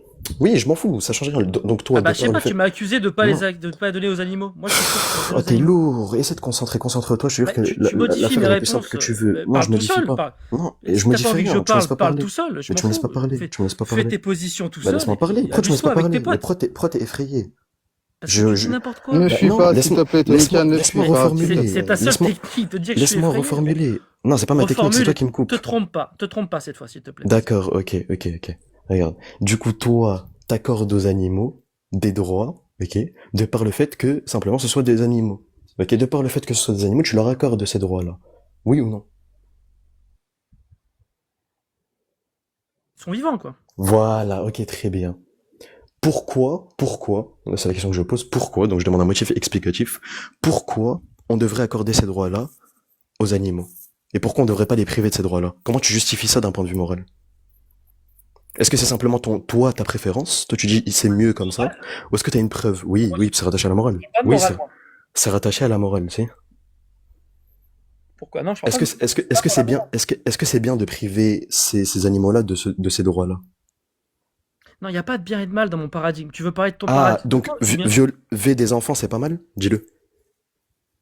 Oui, je m'en fous, ça change rien. Donc toi, Ah bah, de je sais par le pas, fait... tu m'as accusé de pas Non. de pas donner aux animaux. Moi, je suis pour qu'on Oh, donne aux t'es animaux. lourd. Essaie de concentrer, concentre-toi. Je te jure Bah, que tu modifies l'affaire mes est la plus simple réponses. que tu veux. Non, Parle je tout modifie seul. pas. Non, et Si je t'as modifie pas envie que rien. je Tu me laisses parle, pas parle parler. tout seul. Je Mais m'en tu me laisses fous. pas parler. Tu me laisses pas Fais parler. tes positions tout Bah seul. laisse-moi Et puis parler. Pourquoi tu me laisses amuse-toi pas avec tes parler? Mais potes. pourquoi t'es effrayé? Parce que tu dis n'importe quoi. Ne Bah, fuis non, pas, s'il te plaît, Tony laisse-moi Cal, ne fuis reformuler. pas, s'il te C'est plaît. ta seule Laisse-moi technique, te dire que je suis laisse-moi effrayé. reformuler. Non, c'est pas ma technique, c'est toi qui me coupes. Te trompe pas cette fois, s'il te plaît. D'accord, ok. Regarde. Du coup, toi, t'accordes aux animaux des droits, ok, de par le fait que, simplement, ce soit des animaux. Ok, de par le fait que ce soit des animaux, tu leur accordes ces droits-là. Oui ou non? Ils sont vivants, quoi. Voilà, ok, très bien. Pourquoi, c'est la question que je pose, pourquoi, donc je demande un motif explicatif, pourquoi on devrait accorder ces droits-là aux animaux? Et pourquoi on devrait pas les priver de ces droits-là? Comment tu justifies ça d'un point de vue moral? Est-ce que c'est simplement toi, ta préférence? Toi, tu dis, c'est mieux comme ça? Ou est-ce que t'as une preuve? Oui, c'est rattaché à la morale. Pas de Oui, morale, moi. c'est rattaché à la morale, tu sais. Pourquoi? Non, je parle Est-ce que c'est bien de priver ces animaux-là de ces droits-là? Non, il n'y a pas de bien et de mal dans mon paradigme. Tu veux parler de ton Ah, paradigme? donc, Non, c'est bien. violer des enfants, c'est pas mal? Dis-le.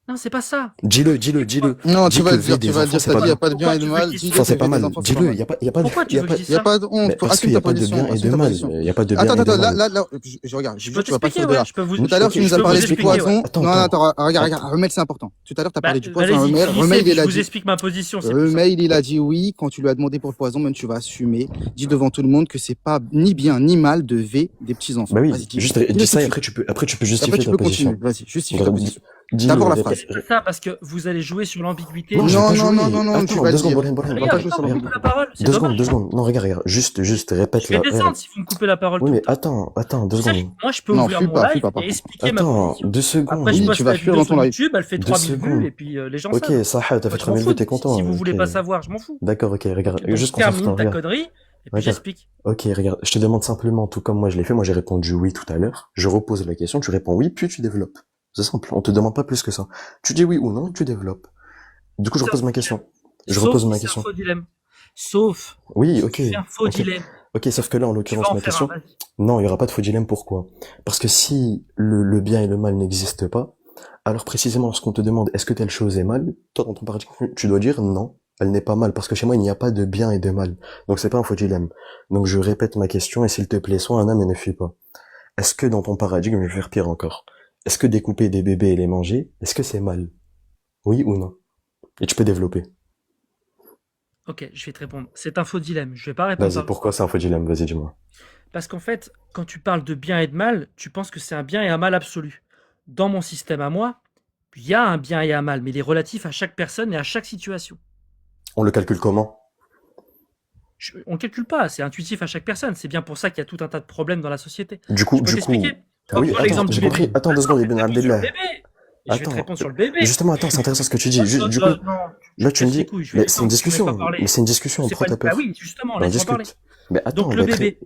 Non, c'est pas ça. Dis-le. Non, Dis tu vas que le dire, des tu vas le enfants, dire, c'est t'as pas dit, y a bien. pas de bien et de Pourquoi tu veux mal, qu'il dis-le, Enfin, c'est que pas des mal. enfants, c'est pas Dis-le, mal. y a pas de, Pourquoi tu y a veux pas, que je dise Y a ça? pas de honte, mais parce assume qu'il y ta a pas de position, bien et assume de ta mal. position. Y a pas de bien et Attends, de mal. là, je regarde, Je peux tu vas pas t'expliquer, sur de ouais. là. Je peux vous Tout à l'heure, tu nous as vous parlé du expliquer, ouais. poison. Attends, Non, attends. regarde, remets, c'est important. Tout à l'heure, t'as parlé du poison. Allez-y, Remets, finissez, il je a vous dit, explique ma position, c'est plus simple. Mail, il a dit oui. Quand tu lui as demandé pour le poison, même tu vas assumer. Dis devant tout le monde que c'est pas ni bien ni mal de V des petits enfants. Bah oui, Vas-y, juste dis-le dis ça et tout de suite. après tu peux Après, justifier tu ta peux continuer. position. Vas-y, justifie ta position. Dis-le, D'abord la répète. phrase. C'est ça parce que vous allez jouer sur l'ambiguïté. Non, je vais pas jouer. Tu Attends, vas 2 le secondes, dire. Borhen, On va Regarde, pas jouer sur attends, vous me l'ambiguïté. coupez la parole. C'est 2 dommage. secondes. Non, regarde, juste répète Je vais la. descendre si vous me coupez la parole Oui, tout mais le temps. attends, 2 Tu sais, secondes. moi, je peux Non, ouvrir fuis mon pas, fuis live pas, par et contre. expliquer ma Attends, position. 2 secondes. Après, je Oui, poste tu vas la fuir vidéo dans sur ton live. YouTube, elle fait 2 3000 vues secondes. et puis les gens Ok, savent. ça t'as fait Moi, je m'en 3000 vues, fous. t'es content. Si vous voulez Ok. pas savoir, je m'en fous. D'accord, ok, regarde, Donc, juste termine concentre-toi, ta regarde. connerie et puis Regarde. j'explique. Ok, regarde, je te demande simplement, tout comme moi je l'ai fait, moi j'ai répondu oui tout à l'heure. Je repose la question, tu réponds oui, puis tu développes. C'est simple, on te demande pas plus que ça. Tu dis oui ou non, tu développes. Du coup, je repose ma question. Je Sauf repose si ma c'est un question. faux dilemme. Sauf Oui, si ok. c'est un faux Ok, dilemme. ok, sauf que là, en Tu l'occurrence, vas en ma faire question, un, vas-y. non, il y aura pas de faux dilemme, pourquoi? Parce que si le bien et le mal n'existent pas, alors précisément lorsqu'on te demande est-ce que telle chose est mal, toi dans ton paradigme, tu dois dire non, elle n'est pas mal, parce que chez moi il n'y a pas de bien et de mal. Donc c'est pas un faux dilemme. Donc je répète ma question, et s'il te plaît, sois un homme et ne fuis pas. Est-ce que dans ton paradigme, je vais faire pire encore, est-ce que découper des bébés et les manger, est-ce que c'est mal? Oui ou non? Et tu peux développer. Ok, je vais te répondre. C'est un faux dilemme. Je vais pas répondre Vas-y, par pourquoi c'est un faux dilemme? Vas-y, dis-moi. Parce qu'en fait, quand tu parles de bien et de mal, tu penses que c'est un bien et un mal absolu. Dans mon système à moi, il y a un bien et un mal, mais il est relatif à chaque personne et à chaque situation. On le calcule comment? On calcule pas, c'est intuitif à chaque personne. C'est bien pour ça qu'il y a tout un tas de problèmes dans la société. Du coup, Je peux t'expliquer. Comme oui, pour attends, l'exemple j'ai du bébé. compris. Attends 2 secondes, Ibn Sur Abdellah. le bébé. Et je vais te Attends, répondre sur le bébé. justement, attends, c'est intéressant ce que tu dis. Du coup, Non, là, tu me casse les dis, couilles, je vais mais le c'est une temps, tu m'as pas discussion, parlé. mais c'est une discussion, C'est pourquoi pas t'as une... Bah peur? oui, justement, On laisse-moi parler. discute. Mais attends, Donc le bah, bébé.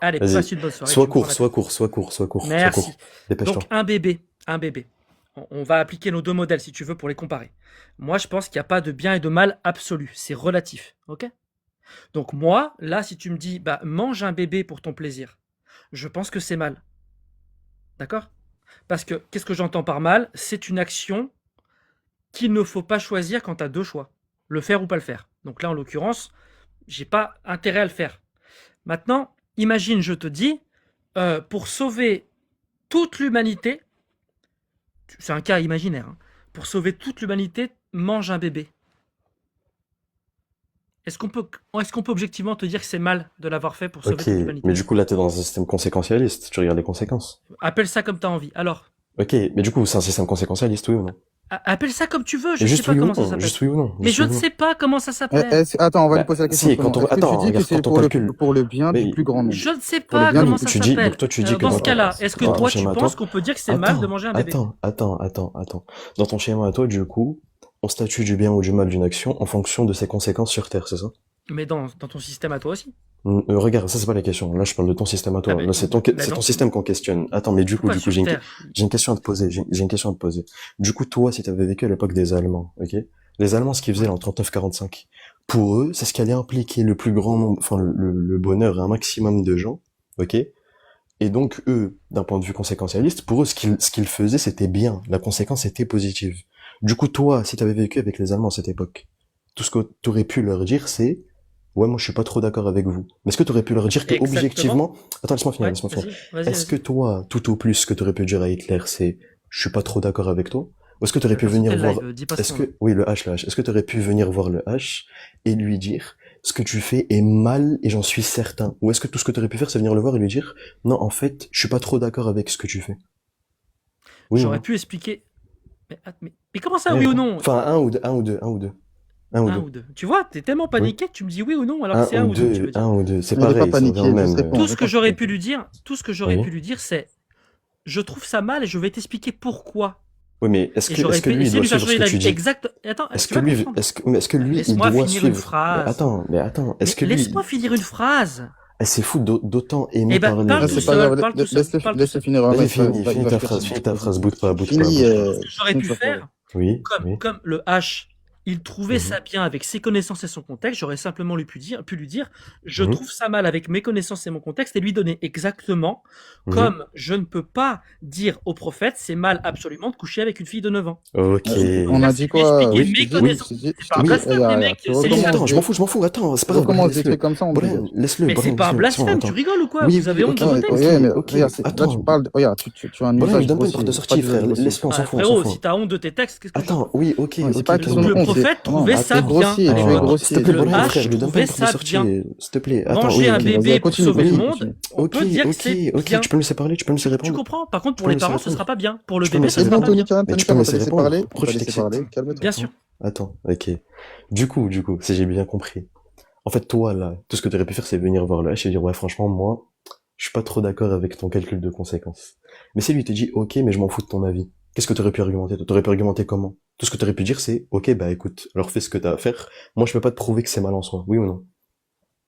Allez, vas-y, passe une bonne soirée. sois tu me prends court, la sois tête. court, sois court, sois court, sois Merci. court. Dépêche-toi. Donc un bébé. On va appliquer nos deux modèles si tu veux pour les comparer. Moi, je pense qu'il n'y a pas de bien et de mal absolu. C'est relatif. Ok? Donc moi, là, si tu me dis, bah, mange un bébé pour ton plaisir, je pense que c'est mal. D'accord? Parce que, qu'est-ce que j'entends par mal? C'est une action qu'il ne faut pas choisir quand tu as deux choix. Le faire ou pas le faire. Donc là, en l'occurrence, j'ai pas intérêt à le faire. Maintenant, imagine, je te dis, pour sauver toute l'humanité, c'est un cas imaginaire, hein, pour sauver toute l'humanité, mange un bébé. Est-ce qu'on peut objectivement te dire que c'est mal de l'avoir fait pour sauver Ok, toute l'humanité? mais du coup, là, t'es dans un système conséquentialiste. Tu regardes les conséquences. Appelle ça comme tu as envie. Alors, Ok, mais du coup, c'est un système conséquentialiste, oui ou non? appelle ça comme tu veux, je Et sais juste pas oui ou comment ça non, s'appelle. juste oui ou non, Mais juste je oui ne ou non. sais pas comment ça s'appelle. Attends, on va lui Bah, poser la question si, autrement. Est-ce que attends, tu dis que regarde, c'est quand on pour calcule. pour le bien Mais du plus grand nombre? Je ne sais Pour le pas bien comment du ça tu dis, s'appelle. donc toi, tu dis que Dans dans ce cas-là, est-ce que dans ton toi, tu schéma à penses toi. qu'on peut dire que c'est mal de manger un bébé? Attends. Dans ton schéma à toi, du coup, on statue du bien ou du mal d'une action en fonction de ses conséquences sur Terre, c'est ça? Mais dans ton système à toi aussi. Regarde, ça c'est pas la question. Là, je parle de ton système à toi. Ah ben, Là, c'est bah ton non. système qu'on questionne. Attends, mais du coup, Pourquoi sur j'ai Terre? une question à te poser. J'ai une question à te poser. Du coup, toi, si t'avais vécu à l'époque des Allemands, ok? Les Allemands, ce qu'ils faisaient en 39-45, pour eux, c'est ce qui allait impliquer le plus grand nombre, enfin, le bonheur à un maximum de gens, ok? Et donc, eux, d'un point de vue conséquentialiste, pour eux, ce qu'ils faisaient, c'était bien. La conséquence était positive. Du coup, toi, si t'avais vécu avec les Allemands à cette époque, tout ce que t'aurais pu leur dire, c'est, ouais, moi, je suis pas trop d'accord avec vous. Mais est-ce que t'aurais pu leur dire que, Exactement. objectivement, attends, laisse-moi finir, Ouais, laisse-moi finir. vas-y. Est-ce que toi, tout au plus, ce que t'aurais pu dire à Hitler, c'est, je suis pas trop d'accord avec toi? Ou est-ce que t'aurais pu venir voir, Dis pas son nom. oui, le H. Est-ce que t'aurais pu venir voir le H et lui dire, ce que tu fais est mal et j'en suis certain? Ou est-ce que tout ce que t'aurais pu faire, c'est venir le voir et lui dire, non, en fait, je suis pas trop d'accord avec ce que tu fais? Oui ou J'aurais non? pu expliquer. Mais comment ça, oui ou non? Enfin, un ou deux. Un ou deux. Tu vois, t'es tellement paniqué que tu me dis oui ou non alors que c'est Un un ou ou deux, tu veux deux, dire. un ou deux. C'est Il est pas pareil, ça paniqué, revient au juste même. répond. Tout ce que j'aurais pu lui dire, Oui. c'est je trouve ça mal et je vais t'expliquer pourquoi. Oui, mais est-ce Et que, j'aurais est-ce que pu lui, il essayer doit de lui faire suivre ce changer que la tu vie. dis? Exact. Attends, Est-ce tu que vas lui, comprendre. est-ce que lui, il Laisse-moi doit finir une suivre? phrase. Mais attends, est-ce que lui, Laisse-moi finir une phrase. c'est fou d'autant aimer Eh ben, parler. parle Ah, tout c'est pas seul, grave, parle tout seul, parle tout laisse-le seul. finir. Vas-y, Ouais, finis ta phrase, boude pas. Fini, Ce que j'aurais pu faire, Oui. comme le H, il trouvait Mhm. ça bien avec ses connaissances et son contexte, j'aurais simplement pu lui dire, je Mhm. trouve ça mal avec mes connaissances et mon contexte, et lui donner exactement Mhm. comme je ne peux pas dire au prophète, c'est mal absolument de coucher avec une fille de 9 ans. Ok. On a dit quoi? Expliquer Oui, mes je te connaissances. dis, C'est pas un oui, blasphème, regarde, les mecs, tu c'est recommences Attends, des- je m'en fous, attends, c'est pas tu grave, recommences des laisse-le. trucs comme ça, on Brian, dégage. laisse-le, Mais c'est Brian, pas un laisse-le, blasphème, attends. tu rigoles ou quoi? Oui, Vous avez honte de Non, vos textes? ouais, mais ok, regarde, là attends. tu parles, regarde, tu as un Brian, usage il donne pas une grossier, porte de pas sortie, d'usage frère, grossier. laisse-le, on s'en Ah, fout, on frérot, s'en fout. si t'as honte de tes textes, qu'est-ce que Attends, oui, ok, Non, c'est ok. pas ok. question Donc de le honte, prophète non, trouvait attends, ça t'es bien. grossier, tu es D'accord. grossier. S'il te plaît, Le Brian, H frère, lui donne pas trouvait une porte de ça sortie, bien. s'il te plaît. Attends, Manger oui, un ok. bébé vas-y, pour continue, sauver le continue, monde, continue. on peut dire que c'est Ok, bien. tu peux me laisser parler, tu peux me laisser Tu répondre. comprends? Par contre, Tu pour peux les me laisser parents, ce répondre. sera pas bien. Pour le Tu peux me bébé, laisser ce sera C'est bon, pas bien. Tony, Mais tu Tony, peux on me va laisser te laisser répondre. parler. On Pourquoi va tu laisser parler. t'excites? Calme-toi. Bien sûr. Attends, ok. Du coup, si j'ai bien compris. En fait, toi, là, tout ce que tu aurais pu faire, c'est venir voir le H et dire, ouais, franchement, moi, je suis pas trop d'accord avec ton calcul de conséquences. Mais si lui te dit, ok, mais je m'en fous de ton avis, qu'est-ce que tu aurais pu argumenter? T'aurais pu argumenter comment? Tout ce que tu aurais pu dire, c'est, ok, bah écoute, alors fais ce que t'as à faire. Moi, je peux pas te prouver que c'est mal en soi, oui ou non?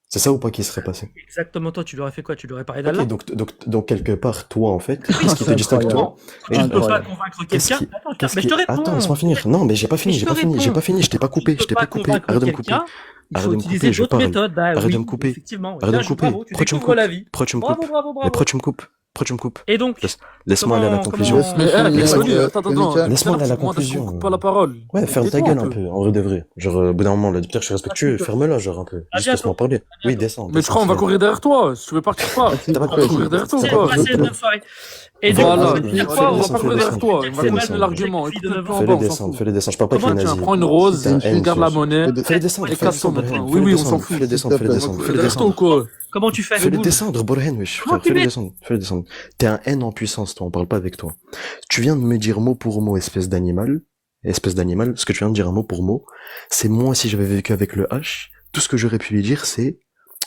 C'est ça ou pas qui serait passé? Exactement, toi, tu lui aurais fait quoi? Tu lui aurais parlé d'Allah? Ok, donc quelque part, toi, en fait, ce qui te distingue de toi, Tu ne peux pas Incroyable. convaincre qu'est-ce quelqu'un. qui, Attends, mais je te réponds. attends, laisse-moi finir. Non, mais j'ai pas fini, Mais j'ai je pas te fini, réponds. je t'ai pas coupé, Tu peux pas convaincre arrête de me couper. quelqu'un. Il faut Arrête de me utiliser couper, je d'autres parle. méthodes. Bah Arrête de oui, me couper. effectivement. Arrête de me Bien, couper. bravo, tu Pourquoi tu me découvres coupes? la vie. Pourquoi tu me Bravo, coupes? bravo, Mais bravo. pourquoi tu me coupes? Pourquoi tu me coupes? Et donc, Laisse-moi aller à la comment- conclusion. comment- Mais Laisse-moi- Tony, attends, Laisse-moi aller à la moi, conclusion. coupe pas la parole. Ouais, ferme ta Tais-toi gueule un peu, en vrai de vrai. Genre, au bout d'un moment, là, depuis que je suis respectueux, ferme-la, genre, un peu. À Juste laisse-moi parler. Oui, descends. Mais je crois qu'on va courir derrière toi. Si tu veux partir pas, T'as pas on va courir derrière toi ou C'est pas? passé une bonne soirée. Et donc, Voilà. on va dire On quoi? va On pas va courir derrière toi. On va C'est mal continuer de l'argument. manger Écoute une fille de le 9 ans. plan, Fais-les on s'en descendre, fout. fais-les descendre. Je parle pas avec les Comment tu nazis. prends une rose, C'est un tu haine, gardes la ce- monnaie, Fais-les descendre, et fais-les 400 descendre. maintenant. Fais-les Oui, on descendre, s'en fout. fais-les descendre, fais-les On va descendre, courir fais-les derrière toi ou descendre. quoi? Comment tu fais? Fais-les descendre, Borhen, wesh, Comment frère. tu Fais-les mets descendre, fais-les descendre. T'es un haine en puissance, toi, on parle pas avec toi. Tu viens de me dire mot pour mot, espèce d'animal, ce que tu viens de dire un mot pour mot, c'est moi si j'avais vécu avec le H, tout ce que j'aurais pu lui dire, c'est,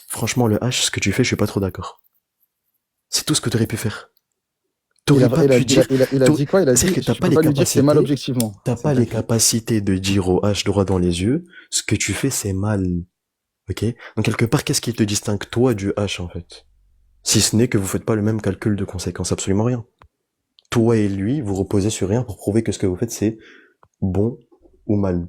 Franchement, le H, ce que tu fais, je suis pas trop d'accord. C'est tout ce que tu aurais pu faire. Il T'aurais a, pas il a, pu il a, dire. il a dit quoi? Il a C'est dit, que t'as je pas peux les pas lui dire que c'est mal capacités. objectivement. T'as C'est pas bien les fait. capacités de dire au H droit dans les yeux. Ce que tu fais, c'est mal. Ok? Donc quelque part, qu'est-ce qui te distingue toi du H en fait? Si ce n'est que vous faites pas le même calcul de conséquences, absolument rien. Toi et lui, vous reposez sur rien pour prouver que ce que vous faites c'est bon ou mal.